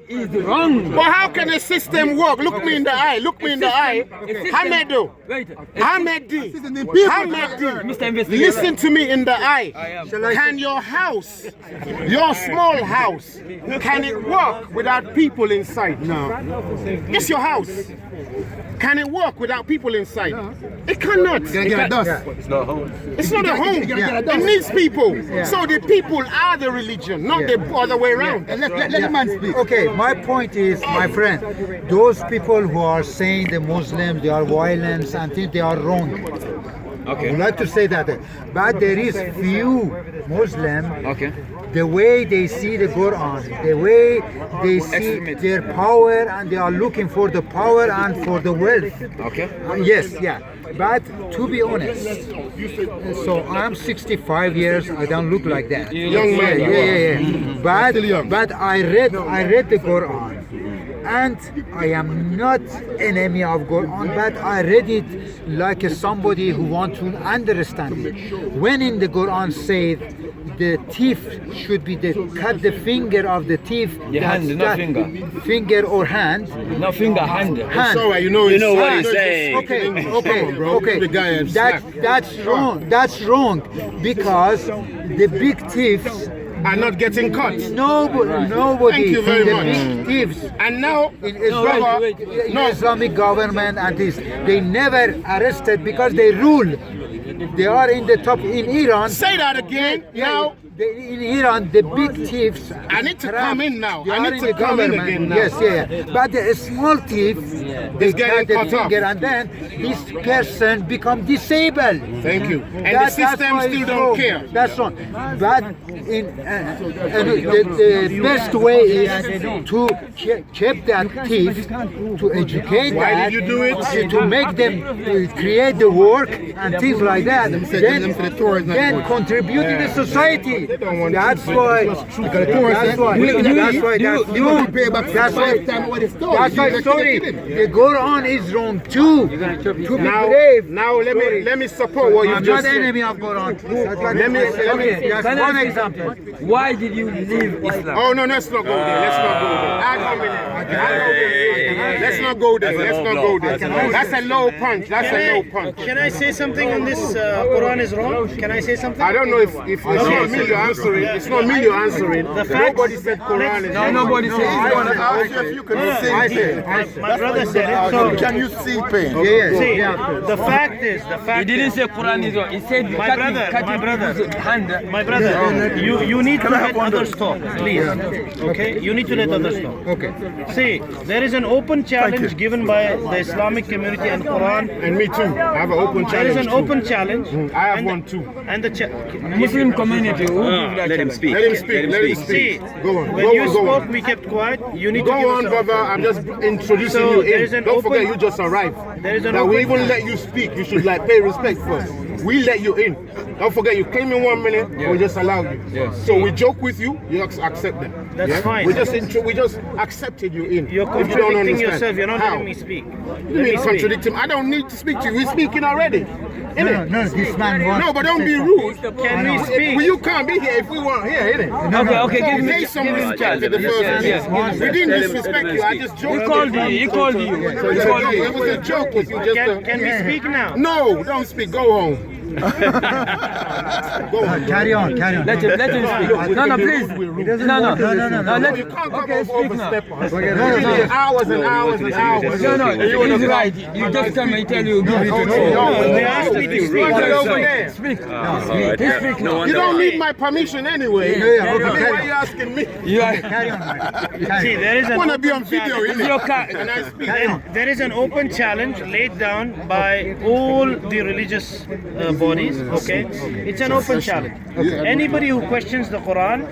is wrong. But how can a system work? Look me in the eye. Look me in the eye. Hamedo. Hamedi. Hamedi. Listen to me in the eye. Can your house, your small house, can it work without people inside? No. It's your house. Can it work without people inside? It cannot. It's not a home. It's not a home. It needs people. So the people are the religion, not the other way around. Let the man speak. Okay, my point is, my friend, those people who are saying the Muslims, they are violent and think they are wrong. I would like to say that. But there is few Muslim, the way they see the Quran, the way they see their power, and they are looking for the power and for the wealth. Yes, yeah. But to be honest, so I'm 65 years. I don't look like that. Young man. Yeah. But I read the Quran. And I am not enemy of Quran, but I read it like somebody who wants to understand it. When in the Quran said the thief should be cut the finger of the thief, the hand, not finger. Finger or hand. No finger, hand. Sorry, you know what he's saying. Okay. That's wrong. That's wrong because the big thieves are not getting caught. Nobody. Thank you very much. Big thieves. And now in Israel, in Islamic government and this, they never arrested because they rule. They are in the top in Iran. Say that again. Now. In Iran, the big thieves. I need to come in now. I need to come in again now. Yes. But the small thief, they cut the finger, and then this person become disabled. Thank you. And the system still don't care. That's wrong. But the best way is to keep that thief, to educate Why did you do it? To make them create the work and things like that. Then contribute in the society. That's why. That's why. Sorry. The Quran is wrong too. To be brave. Now let me support what you just said. I'm not enemy of Quran. Just one example. Why did you leave Islam? Oh no, let's not go there. Let's not go there. Let's not go there. That's a low punch. Can I say something on this? Quran is wrong. Can I say something? I don't know if it's not me you're answering. It's not me you're answering. Nobody said Quran is wrong. Nobody said. I want to ask you if you can see pain. My brother said it. So can you see pain? See, the fact is. He didn't say Quran is wrong. He said my brother, you need to let others talk, please. Okay, you need to let others talk. Okay. See, there is an open challenge given by the Islamic community and Quran. And me too. I have an open challenge. There is an open challenge. I have one too. And the Muslim community who give that Let him speak. Let him speak. See, go on. when you spoke, we kept quiet. You need to go on, brother. I'm just introducing you in. Don't forget, you just arrived. Now we even let you speak. You should pay respect first. We let you in. Don't forget, you came in 1 minute. We just allow you. So we joke with you. You accept them. That's fine. We just accepted you in. You're contradicting yourself. You're not letting me speak. You mean contradicting? I don't need to speak to you. We're speaking already. No, this man wants. No, but don't be rude. Can we speak? Well, you can't be here if we weren't here, innit? Okay, give me some respect to the first. We didn't disrespect you. I just joked. He called you. It was a joke with you. Can we speak now? No, don't speak. Go home. Go on. Carry on. Let him speak. No, please. No. You can't come overstep us. Hours and hours. No, he's right. You just come and tell you. They asked me to speak. Speak. You don't need my permission anyway. Why are you asking me? Carry on. See, there is I want to be on video, and I speak. There is an open challenge laid down by all the religious bodies. Okay, it's an open challenge. Anybody who questions the Quran,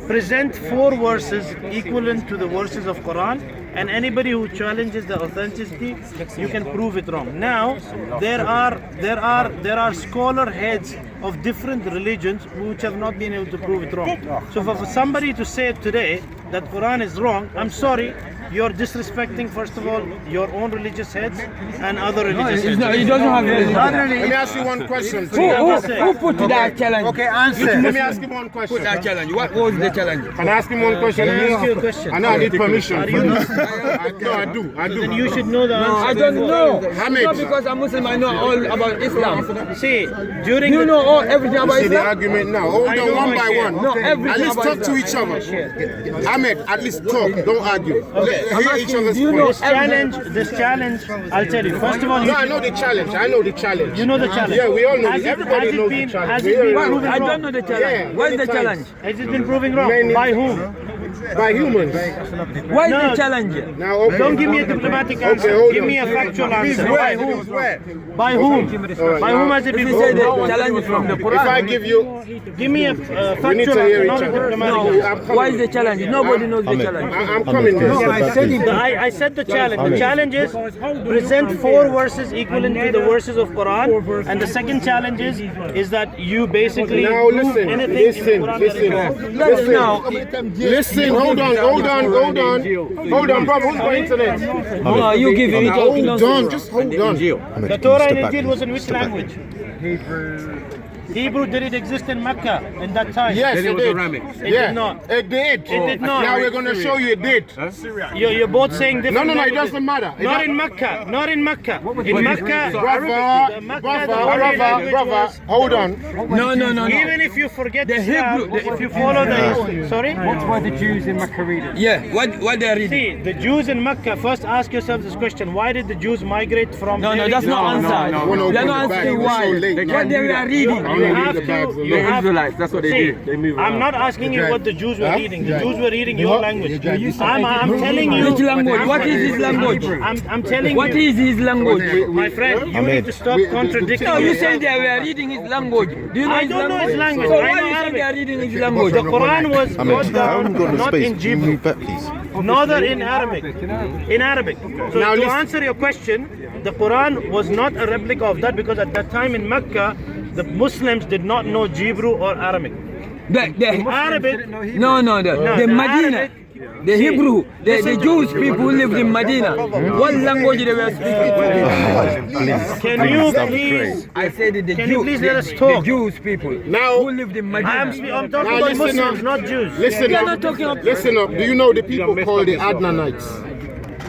present 4 verses equivalent to the verses of Quran, and anybody who challenges the authenticity, you can prove it wrong. Now, there are scholar heads of different religions which have not been able to prove it wrong. So for somebody to say today that Quran is wrong, I'm sorry, you're disrespecting, first of all, your own religious heads and other religious heads. He doesn't have religion. Let me ask you one question. Who put that challenge? Okay, answer. Let me ask him one question. Put that challenge. What was the challenge? Can I ask him one question? Can I ask you a question? I know I need permission. Are you not? No, I do. Then you should know the answer. I don't know. Hamid. Not because I'm Muslim, I know all about Islam. See, during Do you know everything about See the Islam? argument now. Hold I on know one my by share. one. No, everything At least about talk to Islam. each other. Ahmed, at least talk. Don't argue. Hear each other's you know points. This challenge, I'll tell you. First of all, No, I know the challenge. I know the challenge. you know the challenge. Yeah, we all know. Has it- Everybody has it knows been- the challenge. has We it been all know. proven I wrong? don't know the challenge. Yeah, What's the many challenge? Has it been proven wrong? Many- By whom? By humans. Why is No. the challenge? Now, okay. Don't give me a diplomatic answer. hold Give on. me a factual answer. Where? By whom? Where? By whom? Alright, By now- whom has it If been you say proven? the challenge is from the If I Quran, give you, Give me a we need factual to hear answer, each not a other. diplomatic No, answer. I'm coming. why is the challenge? Nobody knows the challenge. I'm coming there. No, I said it. I said the challenge. The challenge is present 4 verses equivalent to the verses of Quran, and the second challenge is that you basically Now prove listen, anything listen, in the Quran that is listen, wrong. listen. Listen, hold on, brother. Who's got internet? No, you give it. Hold on, just hold on. The Torah and Injil was in which language? Hebrew. Did it exist in Mecca in that time? Yes, it did. It did not. It did. It did not. Now we're going to show you it did. You're both saying different. No, it languages. doesn't matter. Not in Mecca. Not in Mecca. In Mecca, Brother, hold on. No. even if you forget The Islam, Hebrew- if you follow the sorry. What the Jews in Mecca reading? Yeah, what they are reading? See, the Jews in Mecca, first ask yourself this question: why did the Jews migrate from? No, there that's into- not answer. They're not asking why. What they were reading. You have Israelites, that's what they see, do. They move I'm around. not asking you what the Jews were reading. The Jews were reading your language. I'm telling you. Which language? What is his language? I'm telling What you. is his language? My friend, you need to stop contradicting No, you yourself. said they were reading his language. Do you know I his don't know language? his language. So I why know you say Arabic. they are reading his language? The Quran was brought down not in Hebrew, please. neither in Arabic. In Arabic. So Now to listen. answer your question, the Quran was not a replica of that because at that time in Mecca, the Muslims did not know Hebrew or Arabic. The Arabic, the Medina, the Hebrew, the Jewish people who lived in Medina. What language they were speaking? can you please? I said the Can you Jews, please let us the talk? Jews people Now- who lived in Medina. I'm talking Now about listen Muslims, up. not Jews. Listen You're up. not talking of- Listen up. Do you know the people called the Adnanites?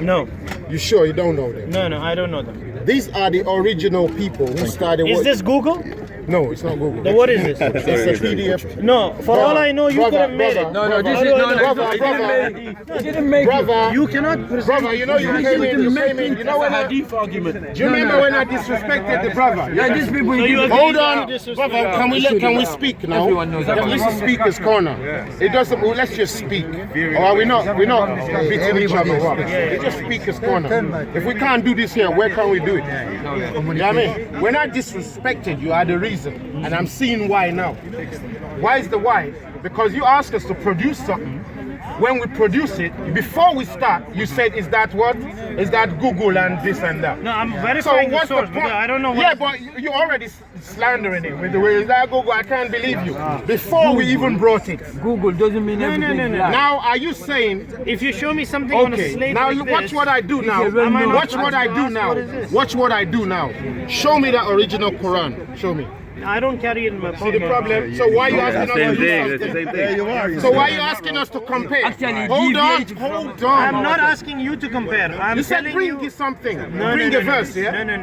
No, You sure you don't know them? no, I don't know them. These are the original people who started. Is this Google? No, it's not Google. Then what is this? It's a PDF. No, for all I know, you could have made it. No, this is he didn't make it. Brother, You cannot present. brother, you know you came in. You know when I do you remember when I disrespected the brother? Yeah, these people. So you agree Hold that on, you disrespect- brother. Can we speak now? Everyone knows about This is speaker's corner. It doesn't. Well, let's just speak. Or are we not? We're not beating each other up. It's just speaker's corner. If we can't do this here, where can we do it? You know what I mean? When I disrespected you, are the reason, and I'm seeing why now. Why is the why? Because you asked us to produce something. When we produce it, before we start, you said, "Is that what? Is that Google and this and that?" No, I'm So verifying the what's the source point? because I don't know what. Yeah, but you already slandering it with the way is that Google. I can't believe you. Before we even brought it. Google doesn't mean everything. no. Lie. Now, are you saying? If you show me something on a Okay. slate Now like watch this, what I do now. Am I not Watch what I supposed to do ask now. what is this? Watch what I do now. Show me the original Quran. Show me. I don't carry it in my See the pocket. problem? So why are you asking us to do something? So why are you asking us to compare? Actually, Hold on, deviate hold on. I'm not asking you to compare. I'm You said telling bring you. something. No, Bring no, a no, verse, yeah? No.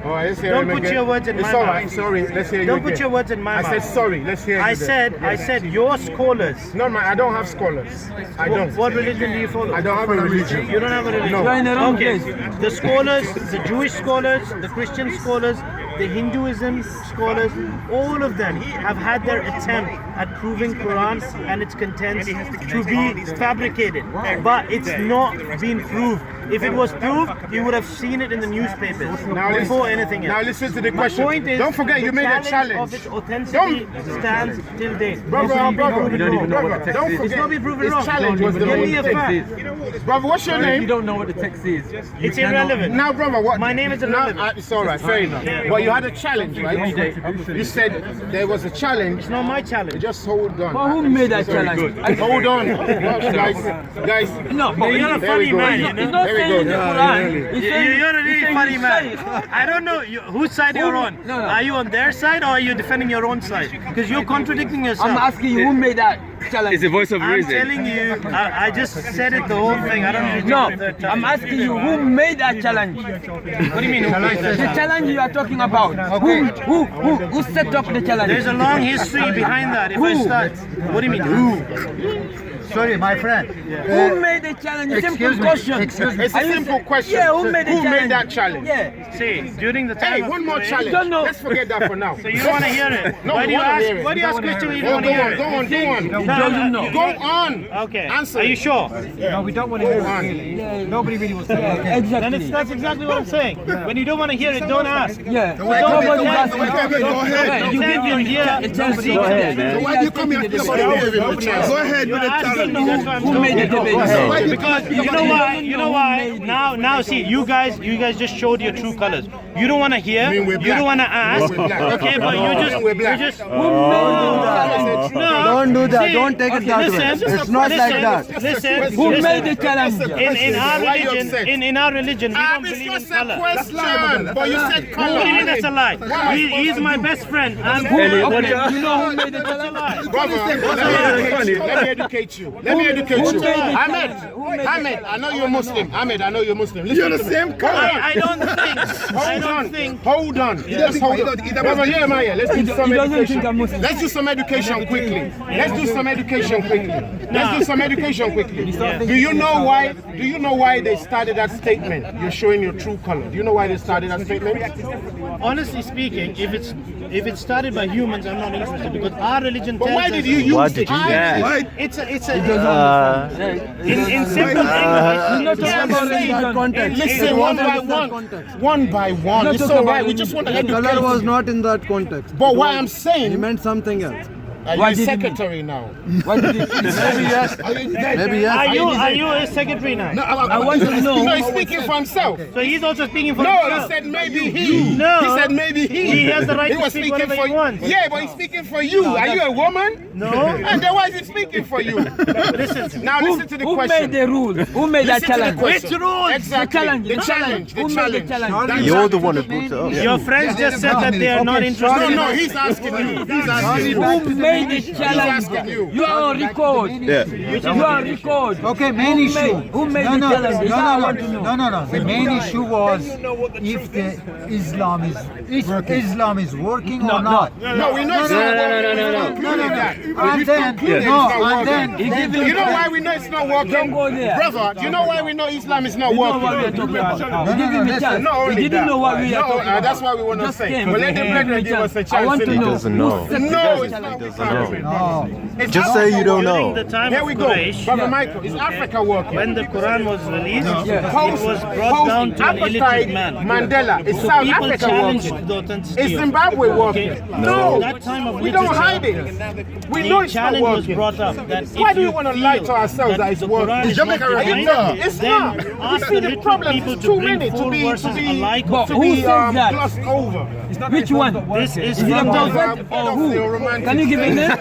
All right, let's hear Don't him put again. your words in it's my all mouth. right. Sorry, let's hear you Don't put again. your words in my I mouth. said sorry. Let's hear you I said your scholars. No, man, I don't have scholars. I don't. What religion do you follow? I don't have a religion. You don't have a religion. No. You're in the wrong Okay. place. The scholars, the Jewish scholars, the Christian scholars, the Hinduism scholars, all of them have had their attempt at proving Quran and its contents to be fabricated, but it's not been proved If it was proved, you would have seen it in the newspapers before anything else. Now listen to the question. Point is, don't forget you made a challenge. Of its authenticity stands till date. Brother, don't forget. It's not been proven His wrong. challenge was the Give me a wrong fact. thing. Brother, what's your name? You don't know what the text is. It's irrelevant. Now, brother, what? My name is now, irrelevant. it's all right, fair enough. But you had a challenge, right? You said there was a challenge. It's not my challenge. Just hold on. But who made that challenge? Hold on, guys. No, but You're a funny man, you it's know. not saying in the Quran. It's saying- You're a it's really saying funny you man. say it. I don't know whose side you're on. No. Are you on their side or are you defending your own side? Because you're contradicting yourself. I'm asking you who made that challenge. It's the voice of I'm reason. telling you, I just said it the whole thing. I don't need to No, do it the third time. I'm asking you who made that challenge. What do you mean? Who made that The challenge? challenge you are talking about. Who set up the challenge? There's a long history behind that. If I Who? start, what do you mean? Who? Sorry, my friend. Who made the challenge? Simple Excuse me. question. Excuse me. It's a simple question. Yeah, who made the Who challenge? made that challenge? Yeah. See, during the time Hey, of one more Quraysh- challenge. don't know. Let's forget that for now. So you don't want to hear it? No, Why we do you wanna ask? hear it. Why do you ask questions when you Go don't want to hear it? on. Doesn't know. Go on. Okay. Answer Are it. you sure? No, we don't want to Go hear on. it. Nobody really wants to hear it. Then Exactly. that's exactly what I'm saying. When you don't want to hear it, don't ask. Yeah. Nobody's Nobody's asking. asking. Go ahead. You give him a chance to Go ahead, man. Why do you come here and Somebody give him a chance? Go ahead You're asking me, that's what I'm Who made the talking debate? about. Why Because you know why? You know why? Now see, you guys just showed your true colors. You don't want to hear. mean we're You black? don't want to ask. We're black. Okay, but We're black. you just. No. Don't do that. See, Don't take it that way. listen, It's not like listen, that. Listen. Who listen. made the challenge? In our Why you religion, upset? in our religion, we don't It's believe in just a color. question. But you said color. What do you mean that's a lie? He's my best friend. I'm Okay, you know who made the challenge? Brother, let me educate you. Let me educate you. Ahmed, I know you're Muslim. Ahmed, I know you're Muslim. Listen to me. I don't think. Hold on. Just hold on. Brother Jeremiah, let's do some He doesn't think education. I'm Muslim. Let's do some education quickly. Let's do some education quickly. Do you know why? Do you know why they started that statement? You're showing your true color. Do you know why they started that statement? Honestly speaking, if it started by humans, I'm not interested because our religion But tells why us. did you use Why did you it? Yeah. It's a in simple English. talking about religion. Context. Listen, one by one. One by one. It's all right. We just want to Color educate. was not in that context. But what I'm He saying, meant something else. are Why you did he- secretary now? What did you Maybe yes. Maybe yes. Are you a secretary now? I want to know. No, he's speaking for himself. So he's also speaking for No, he himself. said maybe he. No. He said maybe he. He has the right He to was speak speaking whatever for he wants. Yeah, but he's speaking for you. Are you a woman? No. And then why is he speaking for you? Listen. Now listen to the Who question. made the rules? Who made that Listen to the challenge? question. Which rules? Exactly. challenge, The the challenge. Who The made the challenge. challenge? You're the one who brought it up. Your friends just said that they are not interested. No, in no, it. he's asking you. He's asking you. Who made the challenge? asking you. You are on record. Yeah. You are on record. Okay, main Who issue. Who made no, the no, challenge? That's what I no, want to know. no. The main issue was if the Islam is working or not. No, we know it's not working. no. Concluded that. And then, Concluded no, it's not and then, working. You know why we know it's not working? Don't go there. Brother, do you know why we know Islam is not You know what we are working? talking about. No, You give him no, a chance. Not only He didn't that. know what we are No, talking about. that's why we want to Just say. came. But let the Give him brethren a give us a chance. chance. I want to innit? know. doesn't know. Who set the No, it's challenge? not Doesn't know. no. Just say you don't During the know. time Here of we go. Quraysh, Brother Michael, is Africa working? when the Quran was released, it Post- was brought down to an post-apartheid illiterate man. Mandela, is So South people Africa challenged working? the authenticity Is of it. Zimbabwe working? Okay. No, That time of we don't literature, hide it. We know The it's not challenge was working. brought up that Why if do you you want to feel lie to ourselves that it's the working? Quran is Jamaica, not divine, it's then not. You ask see the the literate problem people is to too bring many to four be verses alike. But to who be says that? glossed over. Which one? This is Is it a from prophet or who? Can you give a name?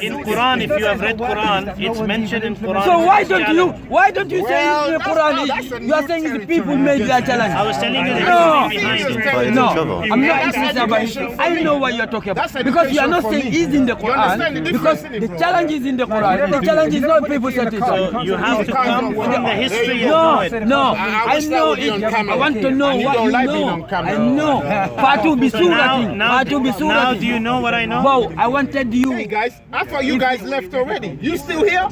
in Quran. If you have read Quran, it's mentioned in Quran. So why It's don't you say Well, in the that's Quran? You are saying the people made that challenge. I was telling you the No. history behind it. But it's No, trouble. I'm not That's interested about education it. for I me. know what you're talking about. That's Because you are not education saying for me. it's in the You understand the Quran. difference, Because innit, the bro? challenge is in the Quran. The challenge is not people set it So up. you have to come from the history of No, it. no, I I wish that know would be on it. camera. I want to know And you what don't you like being know. on camera. I know. Fatu bi So now, surati. now, Fatu bi now, do you surati. know what I know? Wow, I wanted Hey you. guys, I thought you guys left already. You still here? All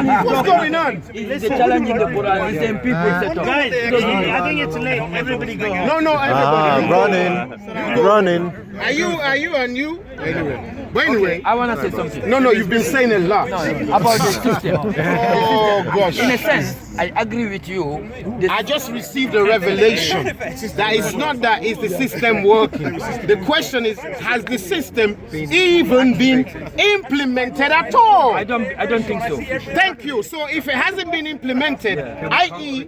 he's What's talking going on? is the challenge in the Quran. It's saying people set up. Guys, I think it's late. Everybody go home. No, everybody. Running. Are you a new? Anyway. But anyway. I want to say something. No, you've been saying a lot. No, about the system. Oh, gosh. In a sense, I agree with you. I just received a revelation that it's not that it's the system working. The question is, has the system even been implemented at all? I don't think so. Thank you. So if it hasn't been implemented, i.e.,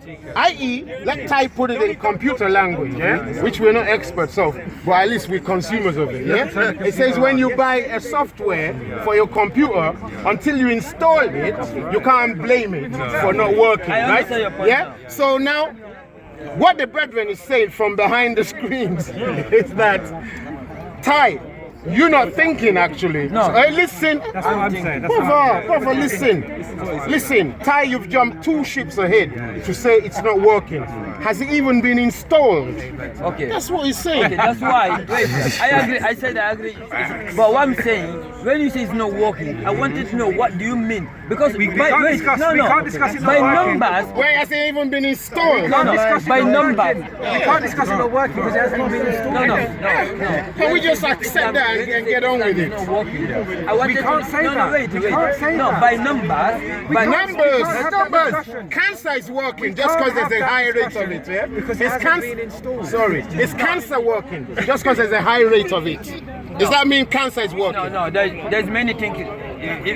let Ty put it in computer language, yeah? Which we're not experts of, but at least we're consumers of it, yeah? It says when you buy a software for your computer, until you install it, you can't blame it for not working, right? Yeah? So now, what the brethren is saying from behind the screens is that, Ty, you're not thinking actually. No. So, listen. That's what I'm saying. Brother, listen. Ty, you've jumped 2 ships ahead to say it's not working. Has it even been installed? Okay. That's what he's saying. Okay, that's why. Wait, I agree. I said I agree. But what I'm saying, when you say it's not working, I wanted to know what do you mean? Because we can't discuss it by not working. numbers. Where has it even been installed? No, by numbers. We can't discuss it not working because it hasn't been installed. No. Can we just accept that and get on with it? We can't say that. Wait. We can't say no, that. by numbers. By Numbers. Cancer is working just because there's a high rate of it. Yeah? Because it hasn't been installed. Sorry, is cancer working just because there's a high rate of it? Does that mean cancer is working? No. There's many things.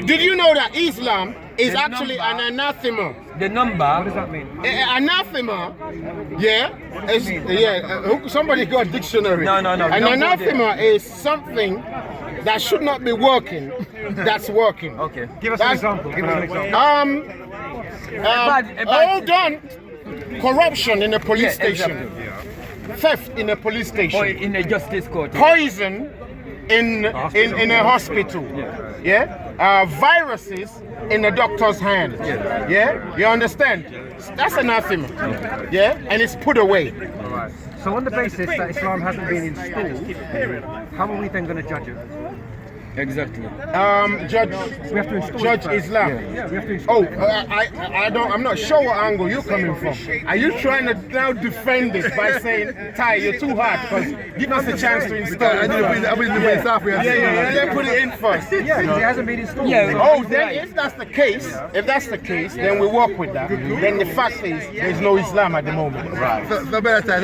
Did you know that Islam is actually an anathema? The number. What does that mean? Anathema, somebody got a dictionary. No. An anathema is something that should not be working, that's working. Okay. Give us an example. Hold on. Corruption in a police station. Exactly. Theft in a police station. Or in a justice court. Poison in a hospital. Yeah. Viruses in a doctor's hand. Yeah. You understand? That's anathema. Yeah. And it's put away. So on the basis that Islam hasn't been installed, how are we then going to judge it? Exactly. We have to install judge Islam. Yeah, we have to install I'm not sure what angle you're coming from. Are you trying to now defend it by saying, Ty, you're too hard? Because give us a chance to install it. Let's put it in first. Yeah, because it hasn't been installed. Then if that's the case, then we work with that. Then the fact is, there's no Islam at the moment. Right. The better time.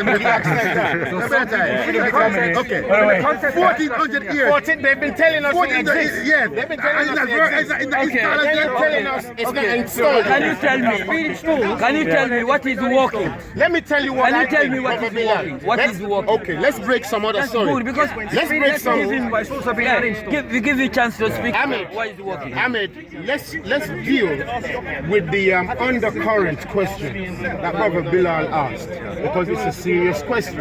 Okay. 1400 years. They've been telling us it exists. Yes. They've been telling us it exists. Okay. They're telling us it's not installed. Can you tell me what is working? Let me tell you what Can you tell me what is working? What is working? Okay, let's break some other That's story. good because Let's break some. It's also been uninstalled. We give you a chance to speak. Ahmed, What is working? Ahmed, let's deal with the undercurrent question that Brother Bilal asked, because it's a serious question.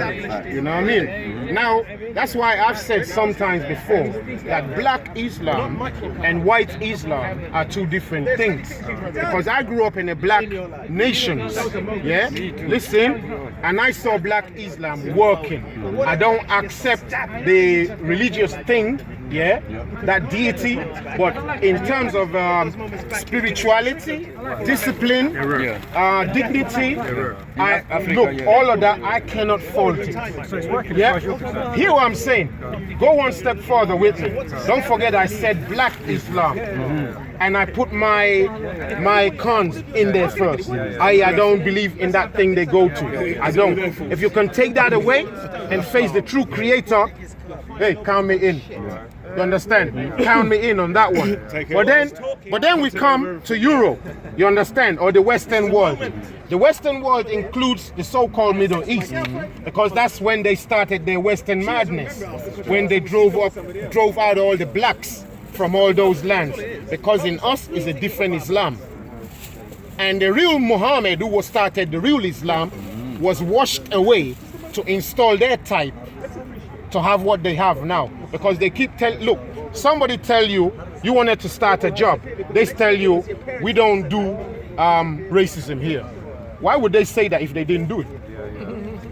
You know what I mean? Now, that's why I've said sometimes before that black Islam and white Islam are 2 different things. Because I grew up in a black nation, yeah? Listen, and I saw black Islam working. I don't accept the religious thing, yeah, that deity, but in terms of spirituality, discipline, dignity, look, all of that, I cannot fault it. Yeah? Hear what I'm saying? Go one step further with me. Don't forget I said black Islam. And I put my cons in there first. I don't believe in that thing they go to. I don't. If you can take that away and face the true creator, hey, count me in. You understand? Count me in on that one. But then we come to Europe, you understand, or the Western world. The Western world includes the so-called Middle East, because that's when they started their Western madness, when they drove out all the blacks from all those lands, because in us is a different Islam. And the real Muhammad, who started the real Islam, was washed away to install their type to have what they have now. Because they keep look, somebody tell you wanted to start a job. They tell you, we don't do racism here. Why would they say that if they didn't do it?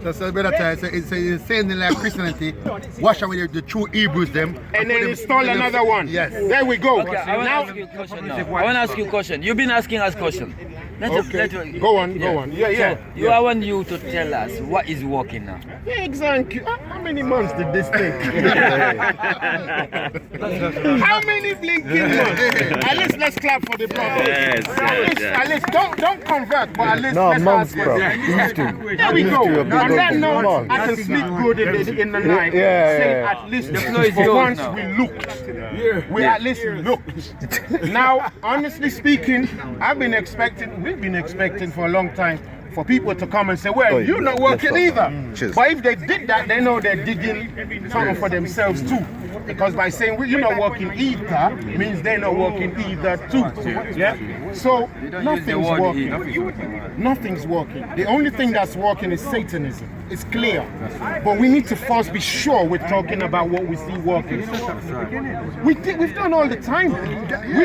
That's a better time. It's the same thing like Christianity. Wash away the true Hebrews them. And then install another one. Yes. There we go. Okay, I want to ask you a question now. I want to ask you a question. You've been asking us questions. Go on. Yeah. So, I want you to tell us what is working now. Yeah, exactly. How many months did this take? How many blinking months? At least let's clap for the brother. At least don't convert, but at least let's months, ask bro. There we go. On that note, I can sleep good in the night. Saying at least for once we looked. We at least looked. Now, honestly speaking, we've been expecting for a long time for people to come and say, well, you're not working either. But if they did that, they know they're digging something for themselves too. Because by saying, well, you're not working either, means they're not working either too. Yeah? So, nothing's working. Nothing's working. The only thing that's working is Satanism. It's clear. But we need to first be sure we're talking about what we see working. We've done all the time.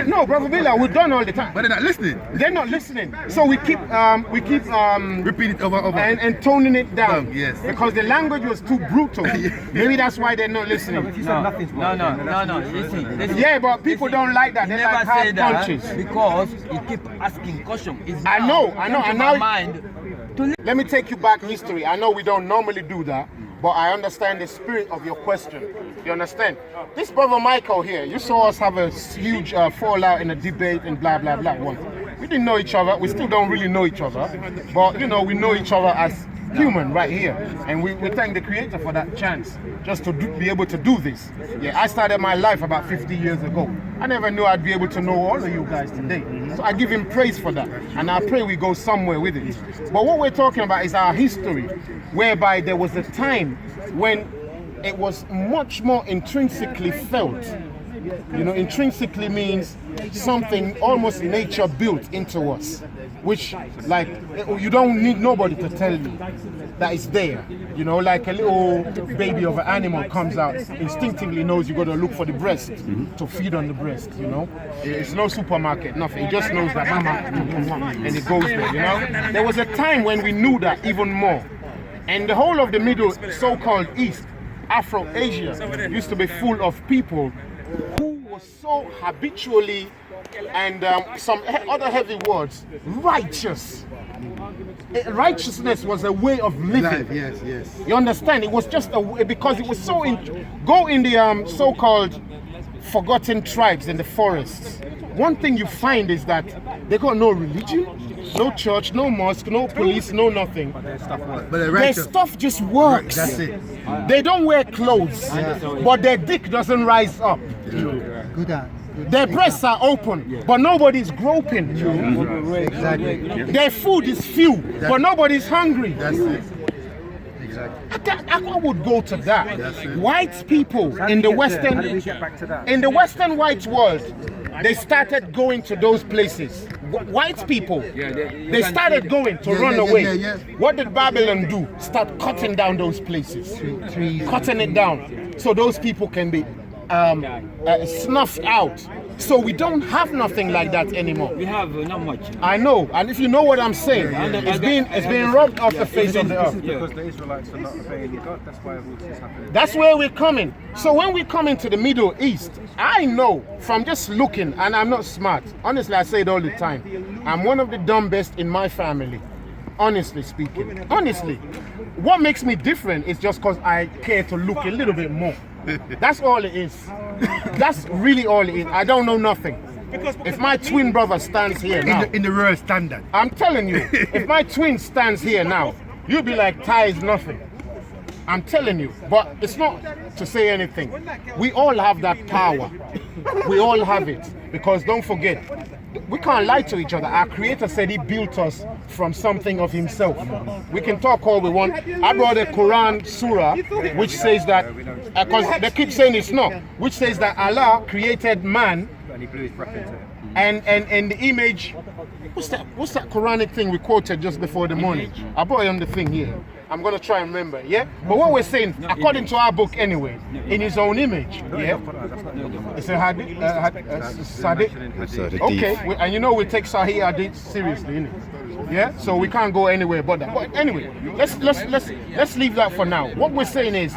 No, Brother Villa, we've done all the time. But they're not listening. They're not listening. So we keep repeat it over and toning it down. Yes. Because the language was too brutal. Maybe that's why they're not listening. No. Listen. Yeah, but people don't like that. They Never like say hard that punches. because you keep asking questions. I know. And now, mind. let me take you back history. I know we don't normally do that, but I understand the spirit of your question. You understand? This brother Michael here, you saw us have a huge fallout in a debate and blah, blah, blah. We didn't know each other. We still don't really know each other. But, we know each other as human right here. And we thank the Creator for that chance just to be able to do this. Yeah, I started my life about 50 years ago. I never knew I'd be able to know all of you guys today. So I give him praise for that. And I pray we go somewhere with it. But what we're talking about is our history, whereby there was a time when it was much more intrinsically felt. Intrinsically means something almost nature built into us, which, like, you don't need nobody to tell you that it's there. Like a little baby of an animal comes out, instinctively knows you got to look for the breast to feed on the breast. It's no supermarket, nothing. It just knows that mama, and it goes there. There was a time when we knew that even more, and the whole of the Middle so-called East, Afro-Asia, used to be full of people who were so habitually, and some other heavy words, righteous. Righteousness was a way of living. Yes. You understand? It was just a way, because it was so go in the so-called forgotten tribes in the forests. One thing you find is that they got no religion, no church, no mosque, no police, no nothing. But their stuff just works. That's it. They don't wear clothes, but their dick doesn't rise up. Their breasts are open, but nobody's groping. Exactly. Their food is few, but nobody's hungry. That's it. Exactly. I would go to that. White people in the Western white world, they started going to those places. White people, they started going to run away. What did Babylon do? Start cutting down those places, cutting it down, so those people can be snuffed out. So we don't have nothing like that anymore. We have not much. I know, and if you know what I'm saying, it's being rubbed off the face of the earth. Because the Israelites are not obeying God, that's why all this is happening. That's where we're coming. So when we come into the Middle East, I know from just looking, and I'm not smart. Honestly, I say it all the time. I'm one of the dumbest in my family. Honestly speaking. Honestly. What makes me different is just because I care to look a little bit more. That's all it is. That's really all it is. I don't know nothing. If my twin brother stands here now, In the real standard. I'm telling you, if my twin stands here now, you'll be like, Ty is nothing. I'm telling you, but it's not to say anything. We all have that power. We all have it. Because don't forget, we can't lie to each other. Our Creator said He built us from something of Himself. We can talk all we want. I brought a Quran surah which says that, because they keep saying it's not, which says that Allah created man and the image. What's that Quranic thing we quoted just before the morning? I brought it on the thing here. I'm going to try and remember, yeah? But what we're saying, according to our book anyway, in His own image, yeah? It's a hadith, Sadiq. Okay, and we take Sahih Hadith seriously, innit? Yeah? So we can't go anywhere but that. But anyway, let's leave that for now. What we're saying is,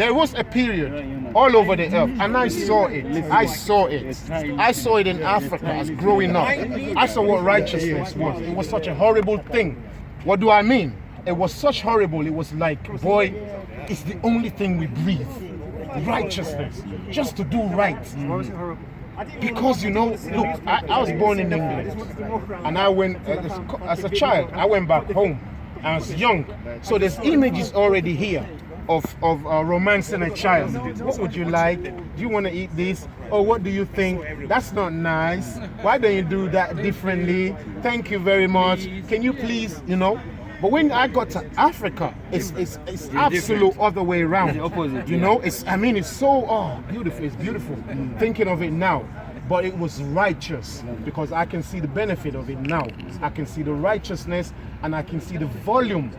There was a period all over the earth, and I saw it. I saw it. I saw it in Africa as growing up. I saw what righteousness was. It was such a horrible thing. What do I mean? It was such horrible. It was like, boy, it's the only thing we breathe. Righteousness. Just to do right. Why was it horrible? Because, you know, look, I was born in England, and I went, as a child, I went back home. I was young. So there's images already here of romancing a child. What would you like? Do you want to eat this? Or what do you think? That's not nice. Why don't you do that differently? Thank you very much. Can you please, you know? But when I got to Africa, it's absolute other way around. The opposite, you know, it's so beautiful. It's beautiful. Thinking of it now. But it was righteous because I can see the benefit of it now. I can see the righteousness and I can see the volume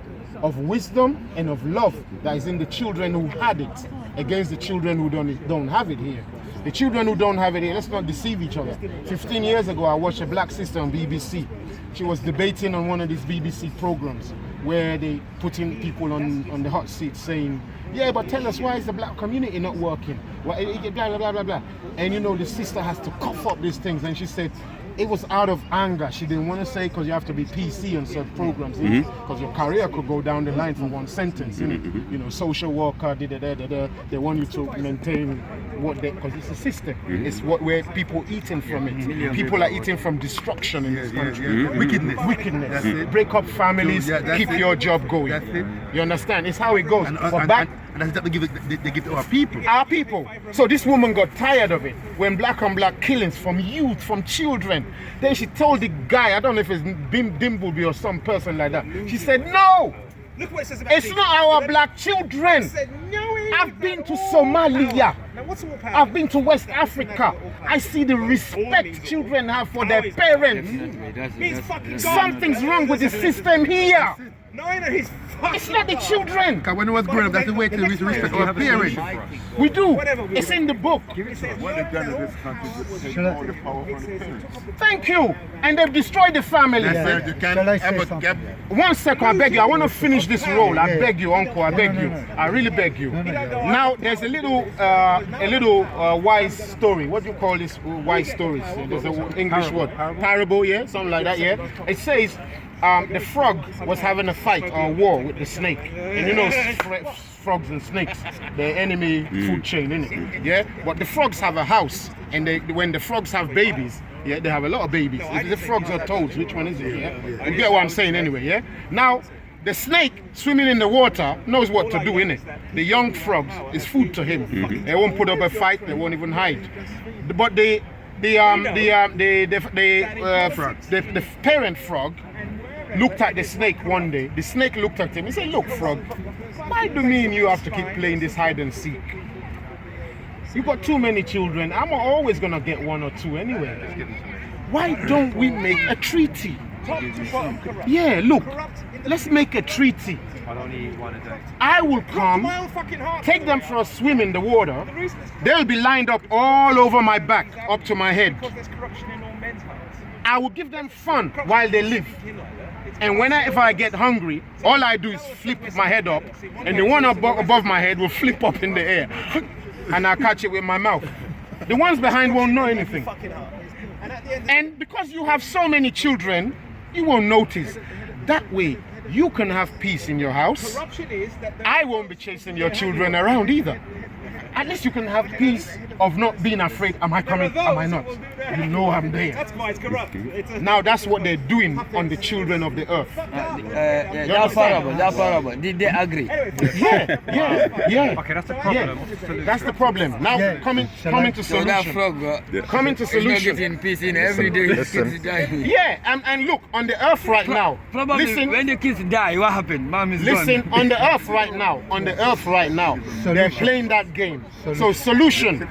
of wisdom and of love that is in the children who had it against the children who don't have it here. The children who don't have it here, let's not deceive each other. 15 years ago, I watched a black sister on BBC. She was debating on one of these BBC programs where they put in people on the hot seat saying, yeah, but tell us, why is the black community not working? Blah, blah, blah, blah, blah. And you know, the sister has to cough up these things. And she said, it was out of anger. She didn't want to say because you have to be PC on certain programs, because your career could go down the line from one sentence. You know, social worker, they want you to maintain what they, because it's a system. It's where people eating from it. People are eating from destruction in this country. Wickedness. Break up families, keep your job going. That's it. You understand? It's how it goes. And But that's what they give to our people. our people. So this woman got tired of it when black on black killings from youth, from children. Then she told the guy, I don't know if it's Dimbleby or some person like that. She said, no, Look what it says about it's not our black children. I've been to Somalia. I've been to West Africa. I see the respect children have for their parents. Something's wrong with the system here. No, he's It's not the children. Because when I was growing up, that's the way to respect our parents. We do. It's in the book. What they've done in this country is take all the power from the parents. Thank you. And they've destroyed the family. That's it. You can't Shall I say ever something? get. 1 second, I beg you. I want to finish this role. I beg you, uncle. I beg you. I really beg you. Now, there's a little wise story. What do you call this wise stories? There's an English word. Parable, yeah? Something like that, yeah? It says the frog was having a fight or a war with the snake. And you know, frogs and snakes, the enemy food chain, innit? Yeah? But the frogs have a house. And when the frogs have babies, yeah, they have a lot of babies. Is it the frogs or toads? Which one is it? Yeah? You get what I'm saying anyway, yeah? Now, the snake swimming in the water knows what to do, innit? The young frogs is food to him. They won't put up a fight, they won't even hide. But the parent frog looked at the snake one day. The snake looked at him. He said, look, frog, why do me and you have to keep playing this hide and seek? You got too many children. I'm always gonna get one or two anyway. Why don't we make a treaty? Yeah, look, let's make a treaty. I'll only eat one a day. I will come, take them for a swim in the water. They'll be lined up all over my back, up to my head. I will give them fun while they live. And if I get hungry, all I do is flip my head up, and the one above my head will flip up in the air. And I'll catch it with my mouth. The ones behind won't know anything. And because you have so many children, you won't notice. That way, you can have peace in your house. I won't be chasing your children around either. At least you can have peace of not being afraid. Am I coming? Am I not? You know I'm there. That's why it's corrupt. Now that's what they're doing on the children of the earth. That's horrible. Did they agree? Yeah. Okay, that's the problem. Yeah. That's the problem. Now coming to So that solution. frog Coming to is not solution. getting peace in every day. His kids die. Yeah, and look, on the earth right now. Probably Listen, when the kids die, what happened? Mom is listen, gone. on the earth right now, they're playing that game. So solution.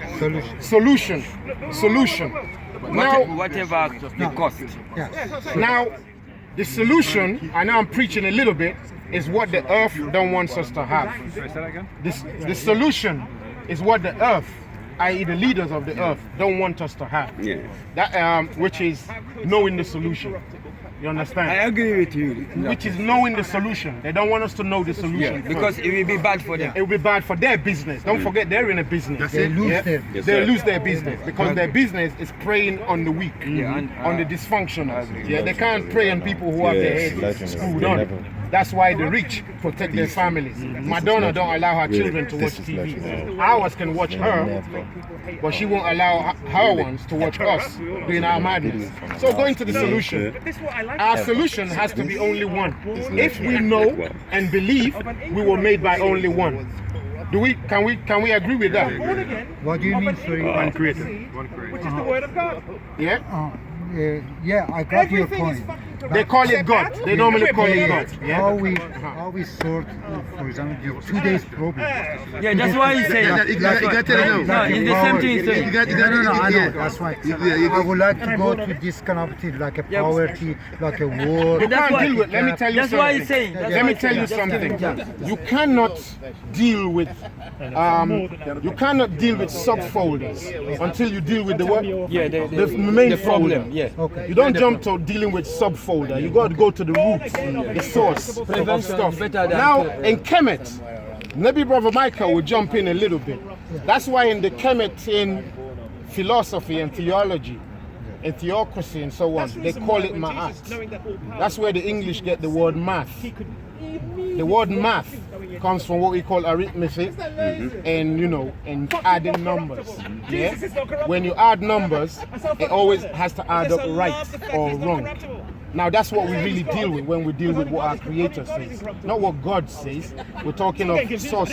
Now, Whatever the cost. now, the solution, I know I'm preaching a little bit, is what the earth don't want us to have. Sorry, say that again? The solution is what the earth, i.e. the leaders of the earth, don't want us to have. Yeah. That which is knowing the solution. You understand? I agree with you. Which is knowing the solution. They don't want us to know the solution. Because it will be bad for them. It will be bad for their business. Don't forget they're in a business. They lose their They lose their business because their business is preying on the weak, on the dysfunctional. Yeah, they can't prey on people who have their heads screwed on. That's why the rich protect their families. Madonna don't allow her children to watch TV. Ours can watch her, but she won't allow her ones to watch us doing our madness. So going to the solution, our solution has to be only one. If we know and believe we were made by only one. Can we agree with that? What do you mean, sorry? One creator. Which is the word of God. Yeah? Yeah, I got your point. They call it God. They normally call it God. Yeah? How we sort, for example, the 2 days problem. Yeah, that's why he's saying. You got to tell them No, it's the same thing he's saying. You got No, I know. That's why. I would like to go to this kind of thing, like a poverty, like a war. You can't deal with. Let me tell you That's why he's something. saying. Let me tell you something. You cannot deal with subfolders until you deal with the what? Yeah, the main problem. folder. Yeah. Okay. You don't jump to dealing with subfolder. You got to go to the roots, the source of stuff. Now in Kemet, maybe Brother Michael will jump in a little bit. That's why in the Kemet in philosophy and theology, and theocracy and so on, they call it ma'at. That's where the English get the word math. The word math comes from what we call arithmetic and adding numbers. Yeah? When you add numbers, it always has to add up right or wrong. Now that's what we really deal with when we deal with what our Creator says. Not what God says. We're talking of source,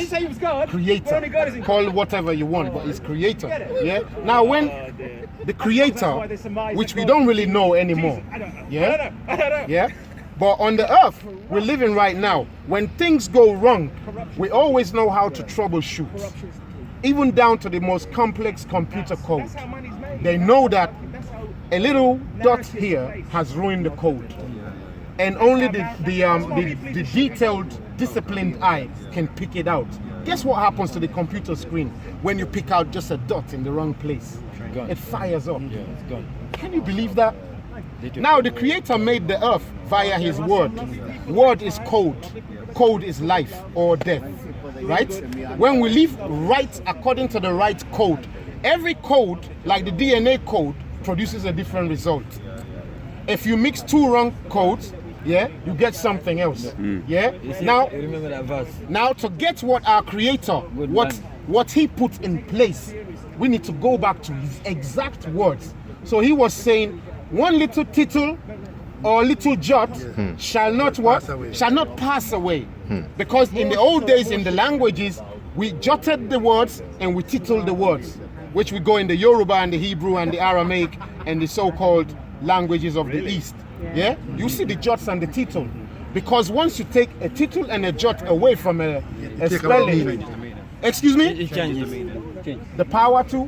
Creator. Call it whatever you want, but it's Creator. Yeah? Now when the Creator, which we don't really know anymore, yeah? Yeah? But on the earth we're living right now, when things go wrong, we always know how to troubleshoot. Even down to the most complex computer code. They know that a little dot here has ruined the code. And only the detailed, disciplined eye can pick it out. Guess what happens to the computer screen when you pick out just a dot in the wrong place? It fires up. Can you believe that? Now the Creator made the earth via His word. Word is code. Code is life or death. Right? When we live right according to the right code, every code, like the DNA code, produces a different result. If you mix two wrong codes, yeah, you get something else. Yeah. Now, remember that verse. Now to get what our Creator, what He put in place, we need to go back to His exact words. So He was saying, one little tittle or little jot shall not what? Shall not pass away. Because in the old days in the languages, we jotted the words and we tittled the words, which we go in the Yoruba and the Hebrew and the Aramaic and the so-called languages of the East. Yeah? You see the jots and the tittle. Because once you take a tittle and a jot away from a spelling, excuse me? It changes. The power to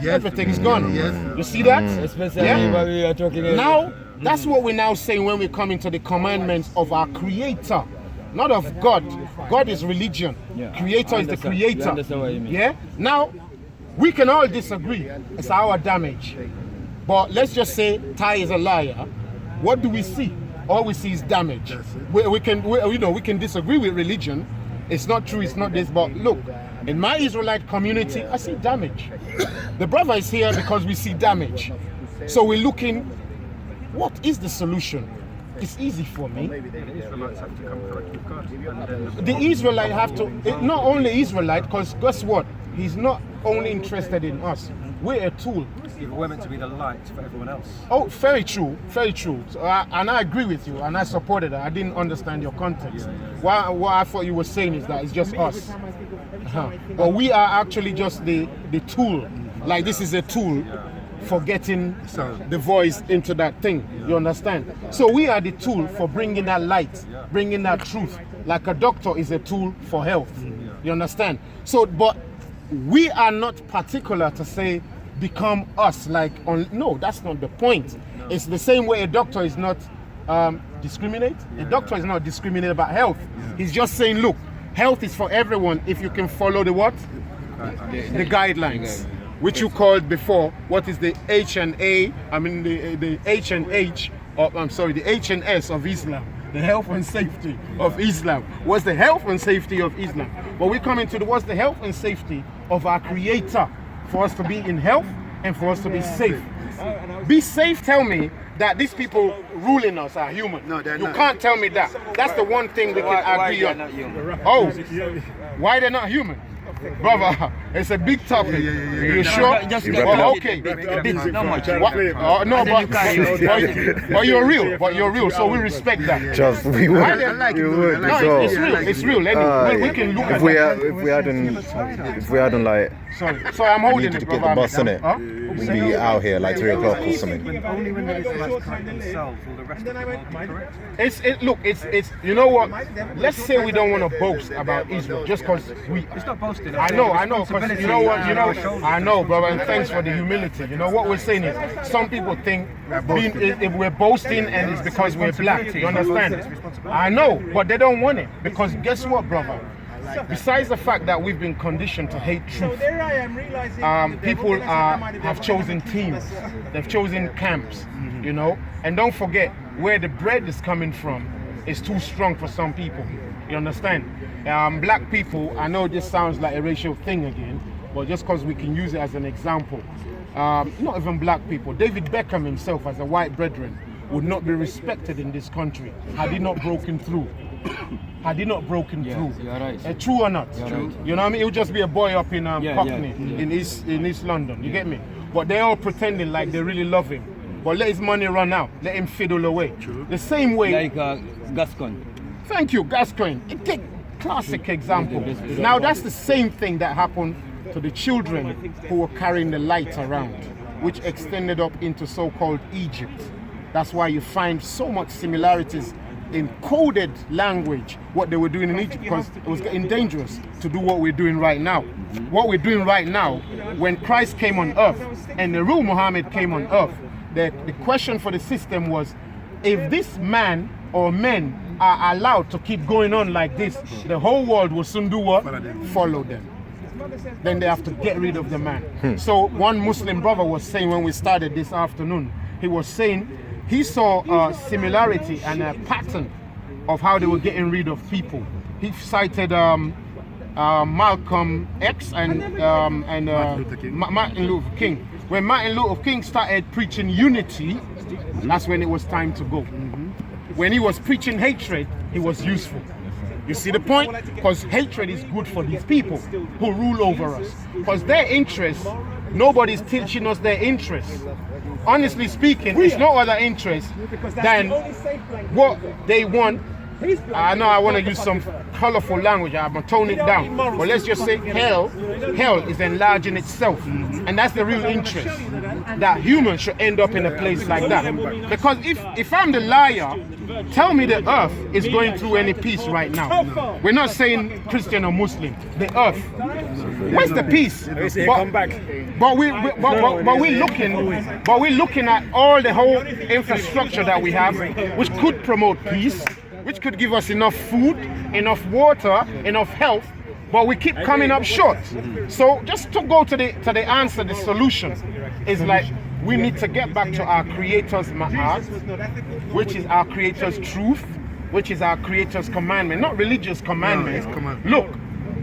everything is gone. You see that? Especially when we are talking now, that's what we're now saying when we come into the commandments of our Creator, not of God. God is religion. Creator is the Creator. Yeah? Now, we can all disagree. It's our damage. But let's just say Ty is a liar. What do we see? All we see is damage. We can disagree with religion. It's not true, it's not this, but look, in my Israelite community, I see damage. The brother is here because we see damage. So we're looking, what is the solution? It's easy for me. The Israelite have to, not only Israelite, because guess what? He's not only interested in us. We're a tool. We're meant to be the light for everyone else. Oh, very true, very true. So, and I agree with you, and I supported it. I didn't understand your context. What I thought you were saying is that it's just us. But we are actually just the tool. Like this is a tool for getting the voice into that thing. You understand? So we are the tool for bringing that light, bringing that truth. Like a doctor is a tool for health. You understand? So, but we are not particular to say become us. No, that's not the point. It's the same way a doctor is not discriminate. A doctor is not discriminate about health. He's just saying, look, health is for everyone if you can follow the what? The guidelines, which you called before. What is the H and A? I mean the H and H I'm sorry, the H&S of Islam, the health and safety of Islam. What's the health and safety of Islam? But we come into what's the health and safety of our Creator, for us to be in health and for us to be safe. Be safe, tell me that these people ruling us are human. No, they're not. You can't tell me that. That's the one thing we can agree on. Oh, why they're not human? Brother, it's a big topic. You sure? Okay. Not much. No, but you're real. But you're real. So we respect that. Just we would. No, it's real. It's real. Anyway, we can look at that. If we hadn't like. So I'm holding needed it, to get brother. the bus in it. We'd be out here like 3 o'clock or something. Only when the Israelites correct themselves will the rest of the world be correct. Look, it's you know what? Let's say we don't want to boast about Israel just because we. It's not boasting. I know. Because you know what? I know, brother. And thanks for the humility. You know what we're saying is, some people think if we're boasting and it's because we're black. You understand? I know, but they don't want it because guess what, brother? Besides the fact that we've been conditioned to hate truth, people have chosen teams, they've chosen camps, you know. And don't forget, where the bread is coming from is too strong for some people. You understand? Black people, I know this sounds like a racial thing again, but just because we can use it as an example, not even black people. David Beckham himself, as a white brethren, would not be respected in this country had he not broken through. Had he not broken through. You're right. True or not? True. You know what I mean? He would just be a boy up in Cockney, in East London. You get me? But they're all pretending like they really love him. But let his money run out. Let him fiddle away. True. The same way. Like Gascon. Thank you, Gascoigne. Take classic example. Now that's the same thing that happened to the children who were carrying the light around, which extended up into so-called Egypt. That's why you find so much similarities in coded language, what they were doing in Egypt, because it was getting dangerous to do what we're doing right now. What we're doing right now, when Christ came on earth and the real Muhammad came on earth, the question for the system was, if this man or men are allowed to keep going on like this, the whole world will soon do what? Follow them. Then they have to get rid of the man. So one Muslim brother was saying when we started this afternoon, he was saying he saw a similarity and a pattern of how they were getting rid of people. He cited Malcolm X and Martin Luther King. When Martin Luther King started preaching unity, that's when it was time to go. When he was preaching hatred, he was useful. You see the point? Because hatred is good for these people who rule over us. Because their interests, nobody's teaching us their interests. Honestly speaking, it's no other interest than what they want. I know I want to use some colorful language, I'm going to tone it down. But let's just say hell is enlarging itself. And that's the real interest, that humans should end up in a place like that. Because if I'm the liar, tell me the earth is going through any peace right now. We're not saying Christian or Muslim, the earth. Where's the peace? But we're looking at all the whole infrastructure that we have, which could promote peace, which could give us enough food, enough water, enough health, but we keep coming up short. So just to go to the answer, the solution is like we need to get back to our Creator's ma'at, which is our Creator's truth, which is our Creator's commandment, not religious commandments. Look,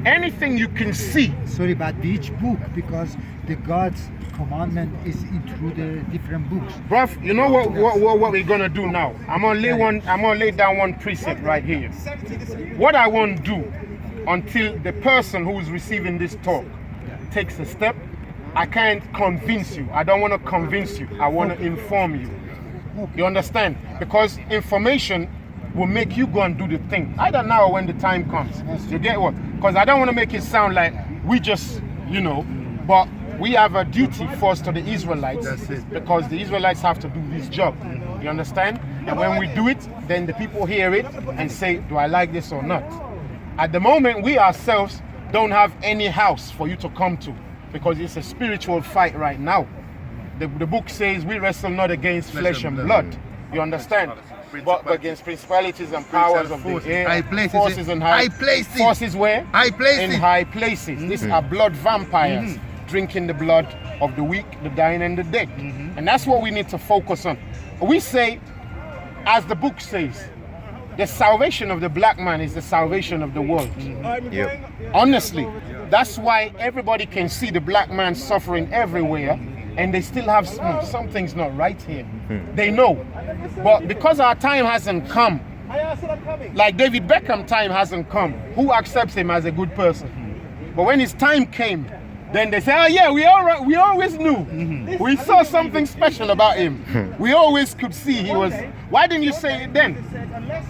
anything you can see. Sorry, but which book? Because the God's commandment is through the different books. Bruv, you know what we're gonna do now? I'm gonna lay down one precept right here. What I won't do until the person who is receiving this talk takes a step, I can't convince you. I don't want to convince you. I want to inform you. You understand? Because information will make you go and do the thing. Either now or when the time comes. You get what? Because I don't want to make it sound like we just, but we have a duty first to the Israelites, because the Israelites have to do this job. You understand? And when we do it, then the people hear it and say, do I like this or not? At the moment, we ourselves don't have any house for you to come to, because it's a spiritual fight right now. The book says we wrestle not against flesh and blood. You understand? But against principalities and powers of the air, forces in high places. Forces where? High places. In high places. These are blood vampires, drinking the blood of the weak, the dying, and the dead. And that's what we need to focus on. We say as the book says, the salvation of the black man is the salvation of the world. Yep. Honestly, that's why everybody can see the black man suffering everywhere, and they still have something's not right here. They know. But because our time hasn't come, like David Beckham time hasn't come, who accepts him as a good person? But when his time came, then they say, oh yeah, we always knew. We saw something special about him. We always could see he was. Why didn't you say it then?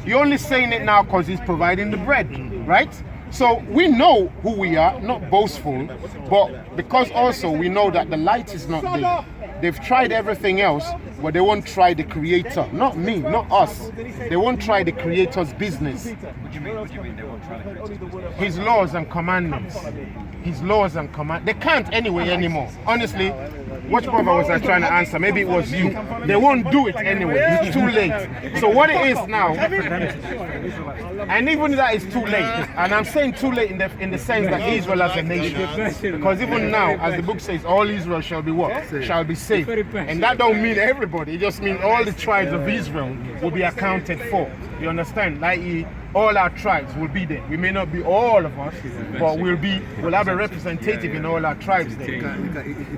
You're only saying it now because he's providing the bread, right? So we know who we are, not boastful, but because also we know that the light is not there. They've tried everything else, but they won't try the creator. Not me, not us. They won't try the creator's business. What do you mean they won't try to create his business? His laws and commandments. His laws and commandments. They can't anyway anymore. Honestly, which brother was I trying to answer? Maybe it was you. They won't do it anyway. It's too late. So what it is now, and even that is too late. And I'm saying too late in the sense that Israel as a nation. Because even now, as the book says, all Israel shall be what? Shall be saved. And that don't mean everybody. It just means all the tribes of Israel will be accounted for. You understand? Like all our tribes will be there. We may not be all of us, but we'll have a representative in all our tribes there. It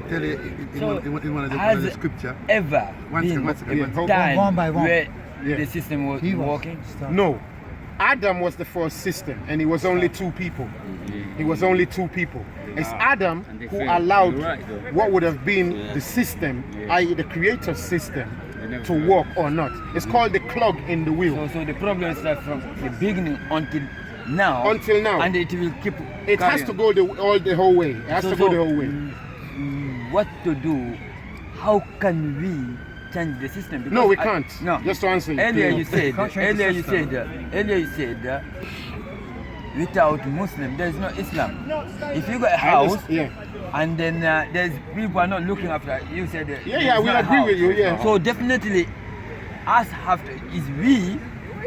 tell you in one of the scripture. Ever been a time where the system was working? No. Adam was the first system, and it was only two people. It was only two people. It's Adam who allowed what would have been the system, i.e. the creator's system, to work or not. It's called the clog in the wheel. So the problem is that from the beginning until now. Until now. And it will keep It has to go the whole way. It has to go the whole way. What to do? How can we change the system? Because no, we can't. No. Just to answer you. Earlier you said without Muslim there is no Islam. If you got a house and then there's people are not looking after it, you said we agree with you. Yeah. So definitely us have to we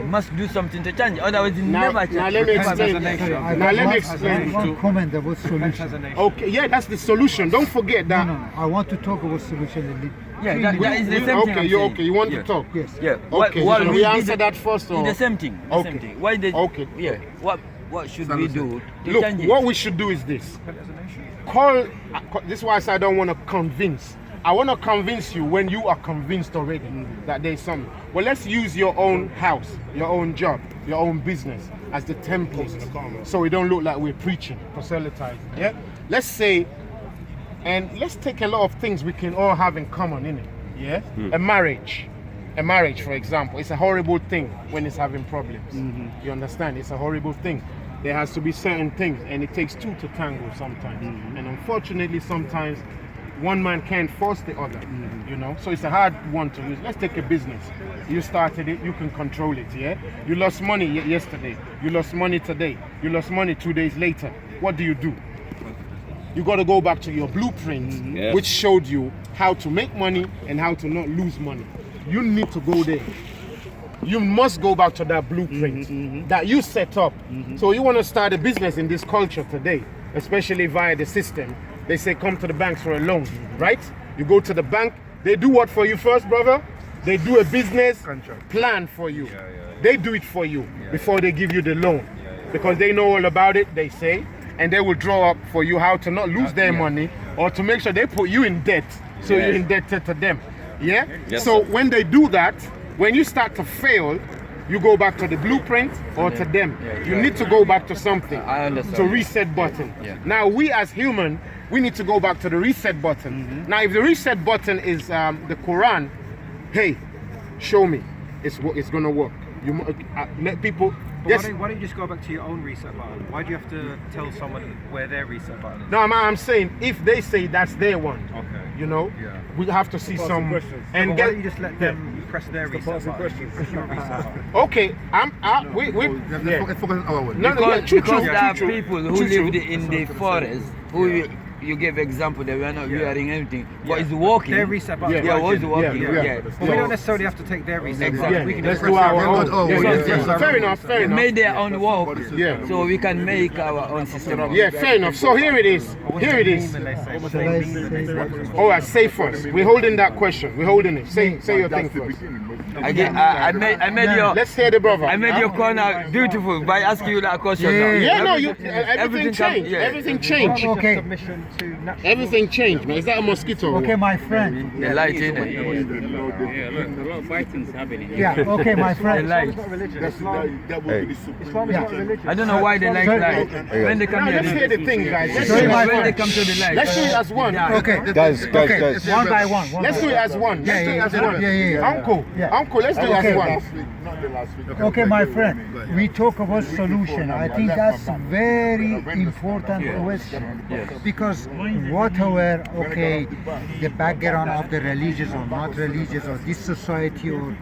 must do something to change. Otherwise, it never change. Now let me explain. Let me explain. One comment about solution. Okay, yeah, that's the solution. Don't forget that. No. I want to talk about solution. Yeah, that is the same thing. Okay, you want to talk? Yes. Yeah. Okay. Well, we answer that first, or it's the same thing. Okay. Same thing. Why did? Okay. Yeah. What should we do to Look, change it? what we should do is this. This is why I say I don't want to convince. I want to convince you when you are convinced already that there's something. Well, let's use your own house, your own job, your own business as the template, so we don't look like we're preaching, proselytizing. Yeah. Let's say, and let's take a lot of things we can all have in common, innit? Yeah. A marriage, for example, it's a horrible thing when it's having problems. You understand? It's a horrible thing. There has to be certain things, and it takes two to tango sometimes. And unfortunately, sometimes one man can't force the other, you know? So it's a hard one to lose. Let's take a business. You started it, you can control it, yeah? You lost money yesterday. You lost money today. You lost money 2 days later. What do? You got to go back to your blueprint, which showed you how to make money and how to not lose money. You need to go there. You must go back to that blueprint that you set up. So you want to start a business in this culture today, especially via the system. They say come to the banks for a loan, right? You go to the bank, they do what for you first, brother? They do a business plan for you. They do it for you before they give you the loan. Because they know all about it, they say, and they will draw up for you how to not lose their money or to make sure they put you in debt so you're indebted to them. Yeah? So when they do that, when you start to fail, you go back to the blueprint or to them. You need to go back to something, to reset button. Now we as human, we need to go back to the reset button. Now if the reset button is the Quran, hey, show me, it's gonna work. You let people. Why don't you just go back to your own reset button? Why do you have to tell someone where their reset button is? No, I'm saying if they say that's their one, you know, we have to see some. And why don't you just let them press their reset button? Press your reset button. Okay, Let's focus on our one. Because there are people who lived in the forest who you gave example that we are not wearing anything, but it's walking. Their reset button. Yeah, it's walking. Yeah. But we don't necessarily have to take their reset Exactly. button. We can Let's just do press our own. Oh, Yeah. Fair enough, fair They enough. made their own walk, Yeah. so we can make our own system. Yeah, fair enough. So here it is. Here it is. Shall I say that? All right, say first. We're holding that question. We're holding it. Say your thing first. I made your Let's hear the brother. I made your corner beautiful by asking you that question. Yeah. Yeah, no, Everything everything changed. yeah. Everything changed. Okay. submission to natural. Everything changed, man. Is that a mosquito? Okay, my friend. The light in it. Yeah. Okay, my The friend. light. Islam is not a religion. I don't know why they like light. When they come Now, here, let's hear the thing, guys. Let's Sorry, do it my as when one. they come to the light. Let's do it as one. Okay. Guys. One by one. Let's do it as one. Let's do it as one. Yeah. Uncle, Yeah. Uncle, let's do it Okay. as one. Okay, my friend, we talk about solution. I think that's very important question because whatever, okay, the background of the religious or not religious or this society or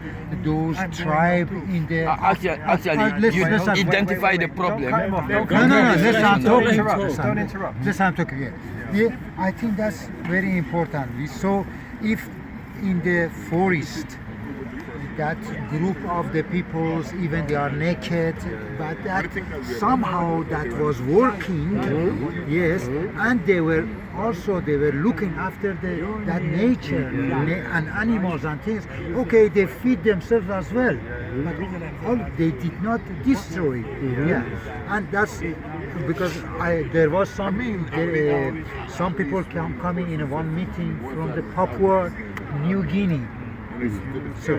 those tribe in the Actually, you listen, identify the problem. no, listen, I'm talking. Don't interrupt. Listen, I'm talking here. Yeah, I think that's very important. So if in the forest that group of the peoples, even they are naked, but that somehow that was working, yes, and they were looking after that nature and animals and things. Okay, they feed themselves as well, but they did not destroy. Yeah, and that's because there was some people coming in one meeting from the Papua New Guinea. So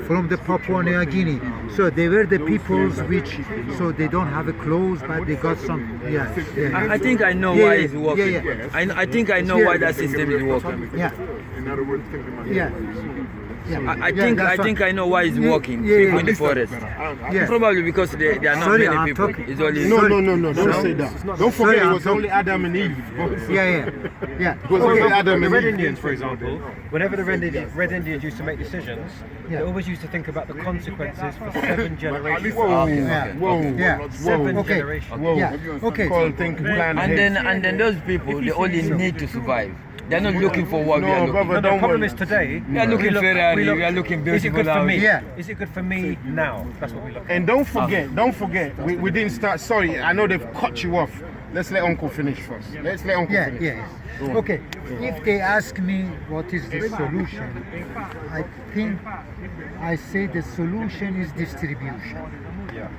from the Papua New Guinea. So they were the peoples which, so they don't have a clothes, but they got some. I think I know why it's working. I think I know why that system is working. I think I know why it's working. People in the forest. Probably because there are not Sorry, many I'm people. talking. It's only No, don't say that. Don't forget it was only Adam and Eve. Yeah. It was only Adam The and Red Eve. Indians, for example, whenever the Red Indians used to make decisions, they always used to think about the consequences for 7 generations. Seven generations. Okay. Call, think, plan, and then those people they only need to survive. They're not looking for what we are looking. No, the problem is today. We are looking Ferrari. We are looking Is it beautiful. good for me? Yeah. Is it good for me now? That's what we look at. And don't forget, we didn't start. Sorry, I know they've cut you off. Let's let Uncle finish first. Let's let Uncle finish. Yeah. Okay. If they ask me what is the solution, I think I say the solution is distribution.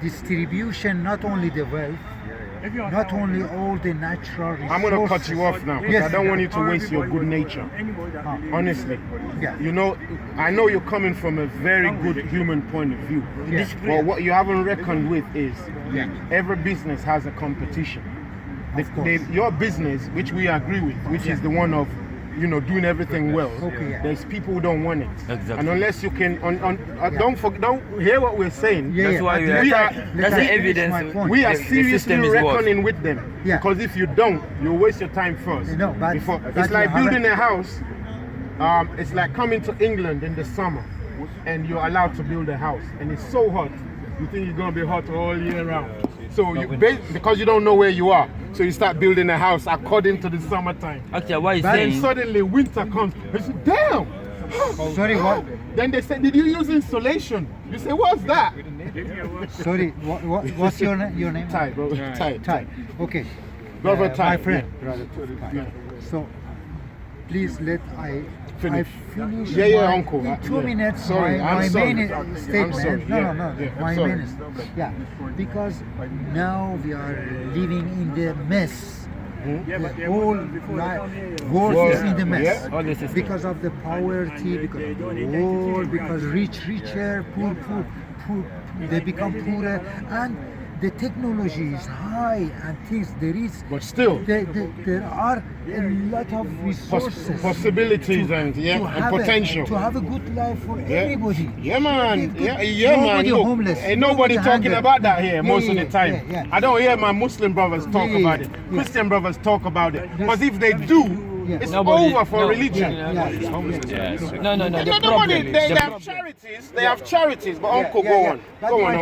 Distribution, not only the wealth, not only all the natural resources. I'm going to cut you off now because Yes. I don't want you to waste your good nature. Honestly. Yeah. You know, I know you're coming from a very good human point of view. Yeah. But what you haven't reckoned with is Yeah. every business has a competition. Of course. Your business, which we agree with, which is the one of, doing everything well. Okay, yeah. There's people who don't want it. Exactly. And unless you can, don't hear what we're saying. Yeah, That's why but we are. We are- That's the evidence. my point. We are The system seriously is working. reckoning with them. Yeah. Because if you don't, you'll waste your time first. No, but- Before, but it's you like haven't- building a house. It's like coming to England in the summer and you're allowed to build a house. And it's so hot. You think it's going to be hot all year round. So because you don't know where you are, so you start building a house according to the summertime. Actually, why is Then saying? suddenly winter comes. You say, damn! Sorry, what? Then they say, did you use insulation? You say, what's that? Sorry, what's your name? Ty, bro. Ty. Ty. Okay. Brother Ty. My friend. Brother Ty. So, please I Finish. finish. Yeah, my, Uncle. In 2 minutes, Sorry, my I'm sorry. main I'm statement. sorry. No, Yeah, my I'm sorry. main. Yeah, because now we are living in the mess. The whole world is in the mess All this is because of the poverty, because of the war, because rich richer, poor. They become poorer, and the technology is high and things there is. But still, There are a lot of resources, possibilities to and have potential. to have a good life for everybody. Yeah, man. Nobody Man. Look, homeless. ain't nobody talking hungry. about that here most of Yeah, the time. yeah. I don't hear my Muslim brothers talk Yeah, about it. yeah. Christian brothers talk about it. Because if they do, it's over for religion. No. The Nobody, problem they is. have charities. They have charities. But Uncle, go on. But Go on,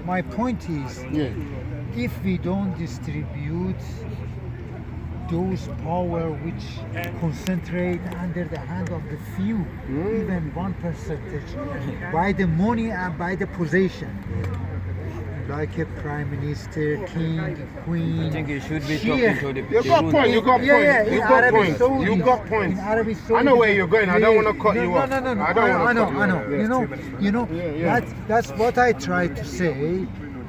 my Uncle. point is, Yeah. if we don't distribute those power which concentrate under the hand of the few, even 1%, by the money and by the possession, like a prime minister, king, queen. I think you should be sheikh. talking to the You got point. You got point. Yeah, You in got Arabic point. Saudi. You got point. In Arabic I Saudi. know where you're going. I don't want to cut you off. No. I don't want to I know. cut you off. You know. Yeah. That's what I try to say.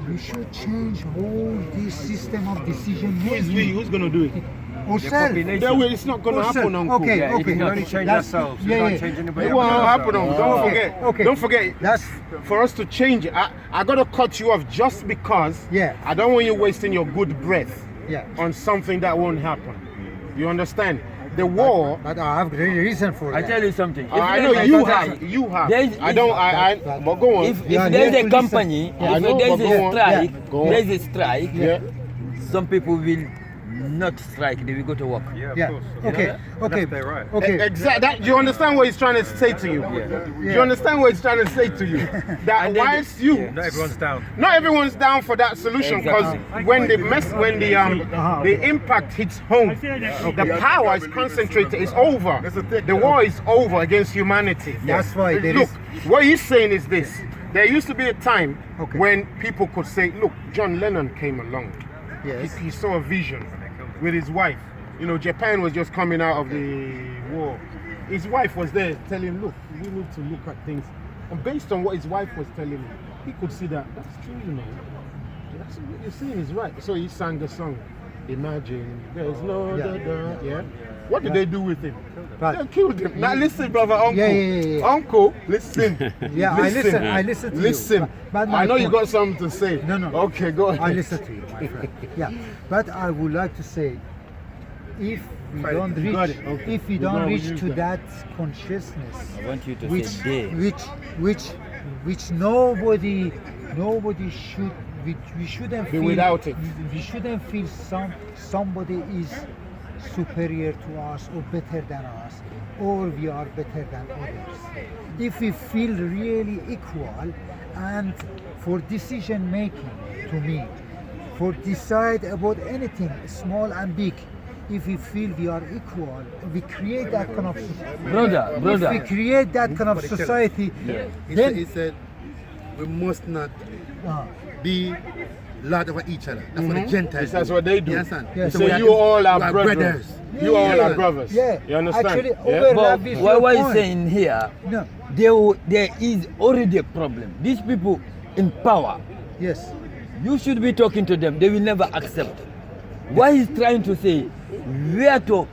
We should change whole this system of decision making. Who's going to do it? Ourselves. It's not going to happen, Uncle. Okay. We can only change ourselves. We can't change anybody It else. won't happen, Uncle. Don't forget. Okay. Don't forget. That's For us to change it, I got to cut you off just because I don't want you wasting your good breath on something that won't happen. You understand? The war. But I have great reason for I that. tell you something. If I there's know a you company- have. You have. There's- But go on. If Yeah, there's yeah, a to company, I if know, there's but go a on. strike, Yeah, go on. there's a strike, Yeah. some people will not strike, they will go to work. Yeah. Okay. Okay. They're right. Okay. Exactly. Do you understand what he's trying to say to you? Do you understand what he's trying to say to you? That And then whilst you, Not everyone's down. not everyone's down for that solution, because when the impact hits home, the power is concentrated. It's over. The war is over against humanity. That's why there Look, is- what he's saying is this: there used to be a time Okay. when people could say, "Look, John Lennon came along. Yes. He saw a vision with his wife. You know, Japan was just coming out of the war. His wife was there telling him, look, we need to look at things. And based on what his wife was telling him, he could see that that's true, you know. That's what you're saying is right. So he sang the song, Imagine There's No Yeah. What did they do with him? But- They killed him. Now listen, brother, uncle. Yeah. Uncle, listen. Yeah, I listen to you. Listen. But my I know you point- got something to say. No. Okay, go ahead. I listen to you, my friend. Yeah, but I would like to say, if we Right, don't you got reach, it, okay. if we We're don't gonna reach use to that. that consciousness, I want you to which, say which nobody should, we shouldn't Be feel without it. We shouldn't feel somebody is superior to us or better than us, or we are better than others. If we feel really equal, and for decision making, to me, for decide about anything, small and big, if we feel we are equal, we create that kind of Brother. If we create that kind of society, then He said, we must not uh, be lord over each other. That's what the Gentiles That's do. what they do. You understand? Yes. So we you all are we are brothers. You all are brothers. yeah. You understand? Actually, Yeah? overlap But is what your he's point. saying here, No. there is already a problem. These people in power, Yes. you should be talking to them, they will never accept. What he's trying to say, where to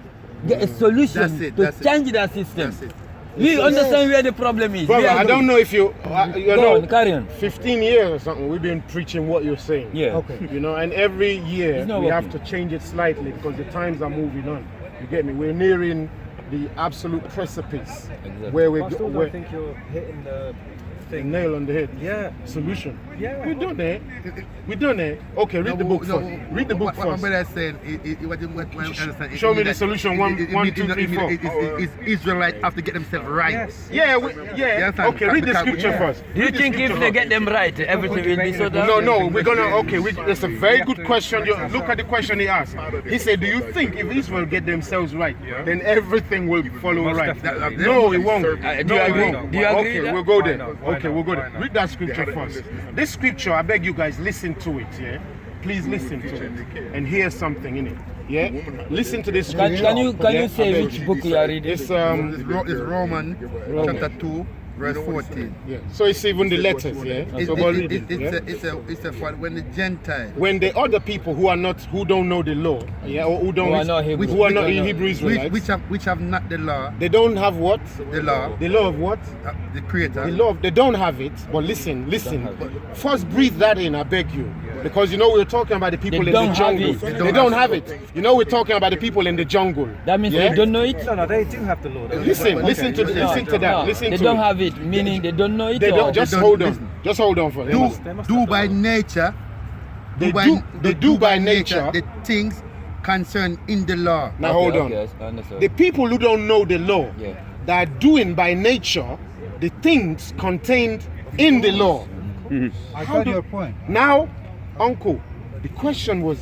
get a solution That's it, to that's it. change that system. That's it. We understand where the problem is. Brother, We I agree. don't know if you Go know, on, carry on. 15 years or something, we've been preaching what you're saying. Yeah. Okay. You know, and every year It's not we have working. to change it slightly because the times are moving on. You get me? We're nearing the absolute precipice where I still we're don't think you're hitting the thing. nail on the head. Yeah. Solution. Yeah. We done it. We done it. Okay, read the book first. Read the book What my first. brother is saying, what I understand. Show me the solution. One, 2, 3, 4. Is Israelite have to get themselves right. Yes. Yeah, Yes, and okay, read the because- scripture yeah. first. Do you Read the think if scripture they first. get them right, everything will be sorted out? No, we're gonna, okay, that's a very good question. Look at the question he asked. He said, do you think if Israel get themselves right, then everything will follow right? No, it won't. Do you No, it agree? won't. Do you agree Okay, with we'll that? go there. Why Okay, not? we'll go Why there. not? Read that scripture first. This scripture, I beg you guys, listen to it, yeah? Please listen to it and hear something in it, yeah? Listen to this scripture. Can you yeah? say I beg which you. book you are reading? It's It's Roman chapter 2, verse 14. yeah. So it's even the letters, yeah? So go read it, yeah? It's a for when the Gentile, When the other people who don't know the law, yeah, or who Who are not Hebrew. who are not Hebrew Israelites, which have not the law, they don't have what? the law, The law of what? the Creator. The law of, they don't have it, but listen. First breathe that in, I beg you. Because you know we're talking about the people in the don't have jungle. it. They don't have it. You know we're talking about the people in the jungle. That means yeah? they don't know it? No, they do have the law. Listen to that. No, Listen they to don't it. have it, meaning they don't know it? They or- don't, just don't hold on. listen. Just hold on for a minute. Do by nature. They They do by nature. the things concerned in the law. Now hold on. Okay, I understand. The people who don't know the law, Yeah. they are doing by nature the things contained in the law. I got your point. Now, uncle, the question was,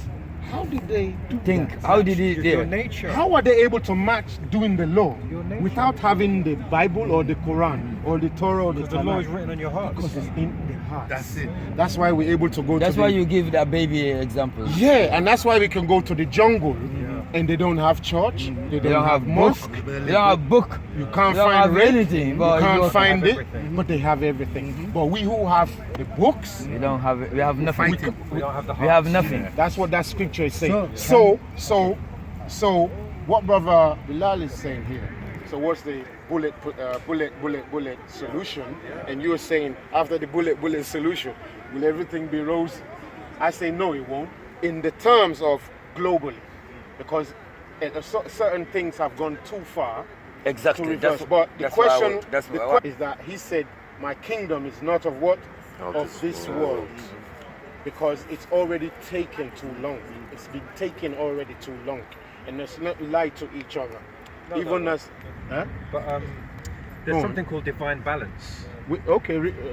How did they do Think, that? how did it Your there? nature. How are they able to match doing the law Your nature. without having the Bible or the Quran or the Torah or the Because the law is Tanakh? written on your heart. Because it's in the heart. That's it. That's why we're able to go That's to why the... you give that baby example. Yeah, and that's why we can go to the jungle and they don't have church, they They don't have book. mosque, They don't have book. you can't They don't find have rape, anything. you But can't you find have it, everything. but they have everything. But we who have the books, we don't have. We have nothing. We don't have the heart. We have nothing. that's what that scripture is saying. So what Brother Bilal is saying here, so what's the bullet solution? And you're saying after the bullet solution, will everything be rose? I say no, it won't. In the terms of globally, because certain things have gone too far to Exactly. reverse. But the question is that he said, my kingdom is not of what? Of this world. Because it's already taken too long. It's been taken already too long. And let's not lie to each other. As... Huh? But there's something called divine balance.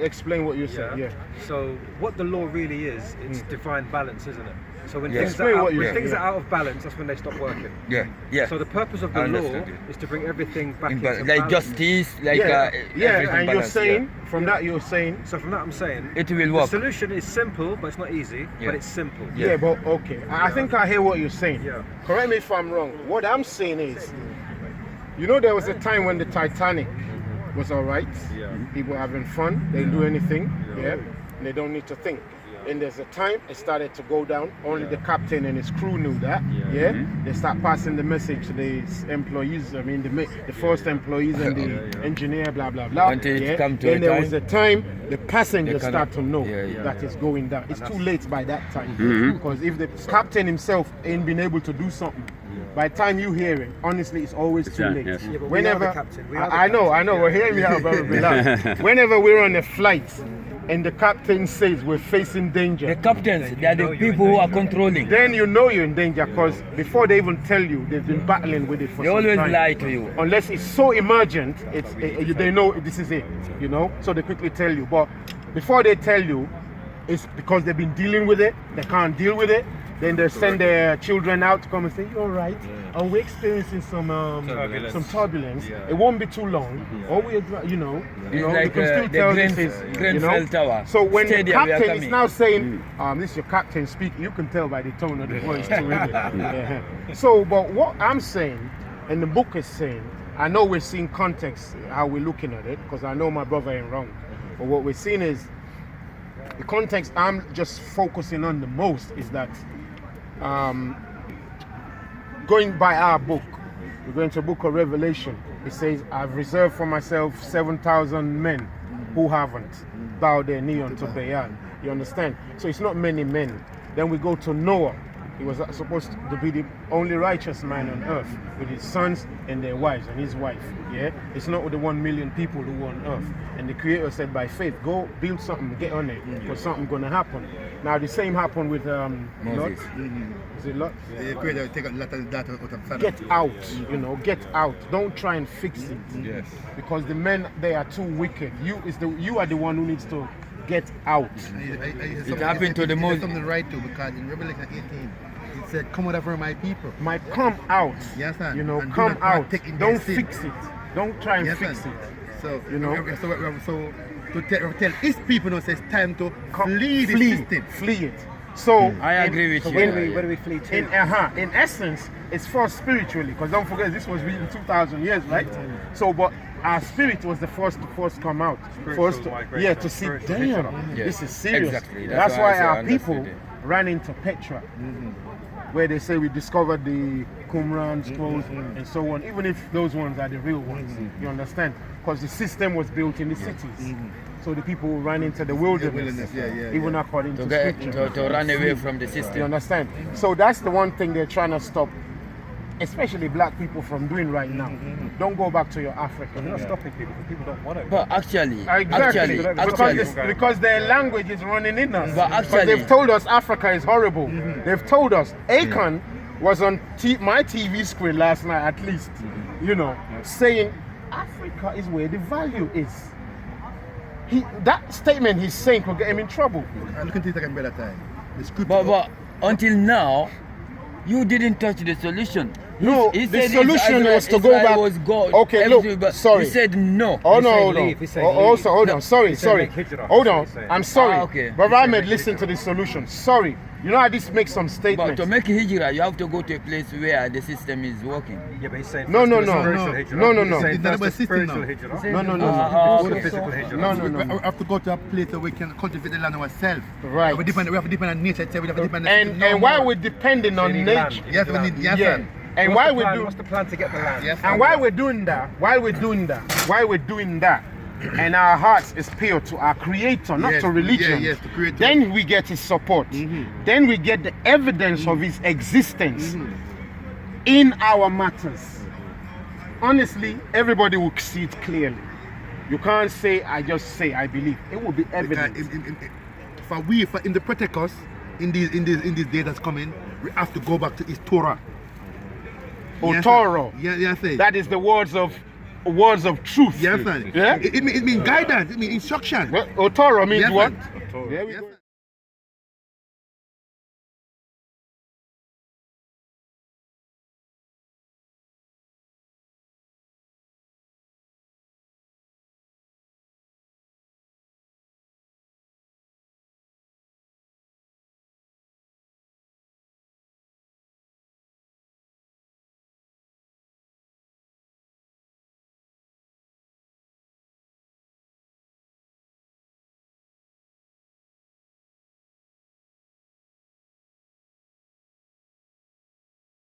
Explain what you're saying. Yeah. So what the law really is, it's divine balance, isn't it? So when Yes. things, are out, Explain what when you're things saying, are out of balance, that's when they stop working. Yeah. Yeah. So the purpose of the I law understood you. is to bring everything back into like balance. justice, like everything and you're balanced, saying, from that you're saying, So from that I'm saying, it will the work. solution is simple, but it's not easy, Yeah. but it's simple. yeah, but okay. I think I hear what you're saying. Yeah. Correct me if I'm wrong. What I'm saying is, you know, there was a time when the Titanic was all right. Yeah. People having fun, they do anything, and they don't need to think. And there's a time it started to go down. Only the captain and his crew knew that. They start passing the message to the employees. I mean, the first employees and the engineer, blah blah blah. Until it come to then a there time, was a time the passengers they start to know cannot- that it's going down. It's too late by that time because if the captain himself ain't been able to do something, by the time you hear it, honestly, it's always too late. Yeah, but we are the Whenever captain. We are the I know. Well, hear me out, brother Bilal. Whenever we're on a flight and the captain says we're facing danger, The captains, they are the people who are controlling. then you know you're in danger because before they even tell you, they've been battling with it for They some always time. lie to you. Unless it's so emergent, they know this is it, you know, so they quickly tell you. But before they tell you, it's because they've been dealing with it, they can't deal with it, then they send their children out to come and say, you're right, and we're experiencing some turbulence. It won't be too long, or we're, you know, you like, can still the tell Grenfell- this is, Grenfell Tower. So when the Stadium, we are captain is coming. now saying, this is your captain speaking, you can tell by the tone of the voice too, isn't it? So, but what I'm saying, and the book is saying, I know we're seeing context, how we're looking at it, because I know my brother ain't wrong, but what we're seeing is, the context I'm just focusing on the most is that going by our book, we're going to the book of Revelation. It says, I've reserved for myself 7,000 men who haven't bowed their knee unto Baal. You understand? So it's not many men. Then we go to Noah. He was supposed to be the only righteous man on earth with his sons and their wives and his wife. Yeah, it's not with the 1 million people who were on earth. And the Creator said, by faith, go build something, get on it, because something's gonna happen. Now the same happened with Lot. Is it Lot? The Creator take a lot of that out of Sodom. Get out, you know, get out. Don't try and fix it. Yes. Because the men, they are too wicked. You are the one who needs to get out. It happened to the most. Something right too, because in Revelation 18, it said, "Come out of my people." Might come out. Yes, sir. You know, And do come not out. partake in their Don't sin. fix it. Don't try and Yes, fix sir. it. So You know? so to tell his people, now says time to flee the system. Flee it. So I agree with you. Where do we flee to? in essence, it's first spiritually, because don't forget this was written 2,000 years, right? So, but our spirit was the first to first come out, first to, migration, to see, spiritual damn, Yes, this is serious. exactly. That's That's why why I say our understood people it. ran into Petra, where they say we discovered the Qumran scrolls and so on, even if those ones are the real ones, you understand? Because the system was built in the cities. So the people ran into the wilderness, even according to scripture. To run away from the You system. understand? So that's the one thing they're trying to stop, especially black people, from doing right now. Don't go back to your Africa. They're not stopping people because people don't want to. But actually, Exactly. Because their language is running in us. But actually- they've told us Africa is horrible. They've told us. Akon was on my TV screen last night, at least, you know, saying Africa is where the value is. That statement he's saying could get him in trouble. I'm looking to take a better time. The scripture. but until now, You didn't touch the solution. No, He the said solution Israel- was to go Israel back. Was God, Okay, everything, look, but sorry. He said no. Oh no, said hold on. leave, he said Also, hold on. Sorry, He said sorry. make hijrah. Hold That's on. what he said. I'm sorry. Okay. Brother Ahmed, listen to the solution. Sorry. You know how this makes some But statements. to make hijrah, you have to go to a place where the system is working. Yeah, but he's saying No, first no, do the no. spiritual No, hijrah. no, no, He's no. saying It's not first the about system spiritual now. hijrah. No, no, no. Or the Okay. physical hijrah. No, no, We no. have to go to a place where we can cultivate the land ourselves. Right. We have to depend on nature. We have to depend on And while we're depending on need land. nature, yes, we need yes, yeah. sir. And What's while the we're plan? doing What's the plan to get the land? Yes, And while we're doing that, and our hearts is pure to our Creator, not Yes, to religion, yes, the Creator. then we get His support. Then we get the evidence of His existence in our matters. Honestly, everybody will see it clearly. You can't say, I just say, I believe. It will be evident. For in the protect us in these days that's coming, we have to go back to His Torah. Torah. Yeah, yeah, say. That is the words of truth. Yes, sir. Yeah? It means guidance. It means instruction. Torah means Yes, what? sir. There we Yes, go. sir.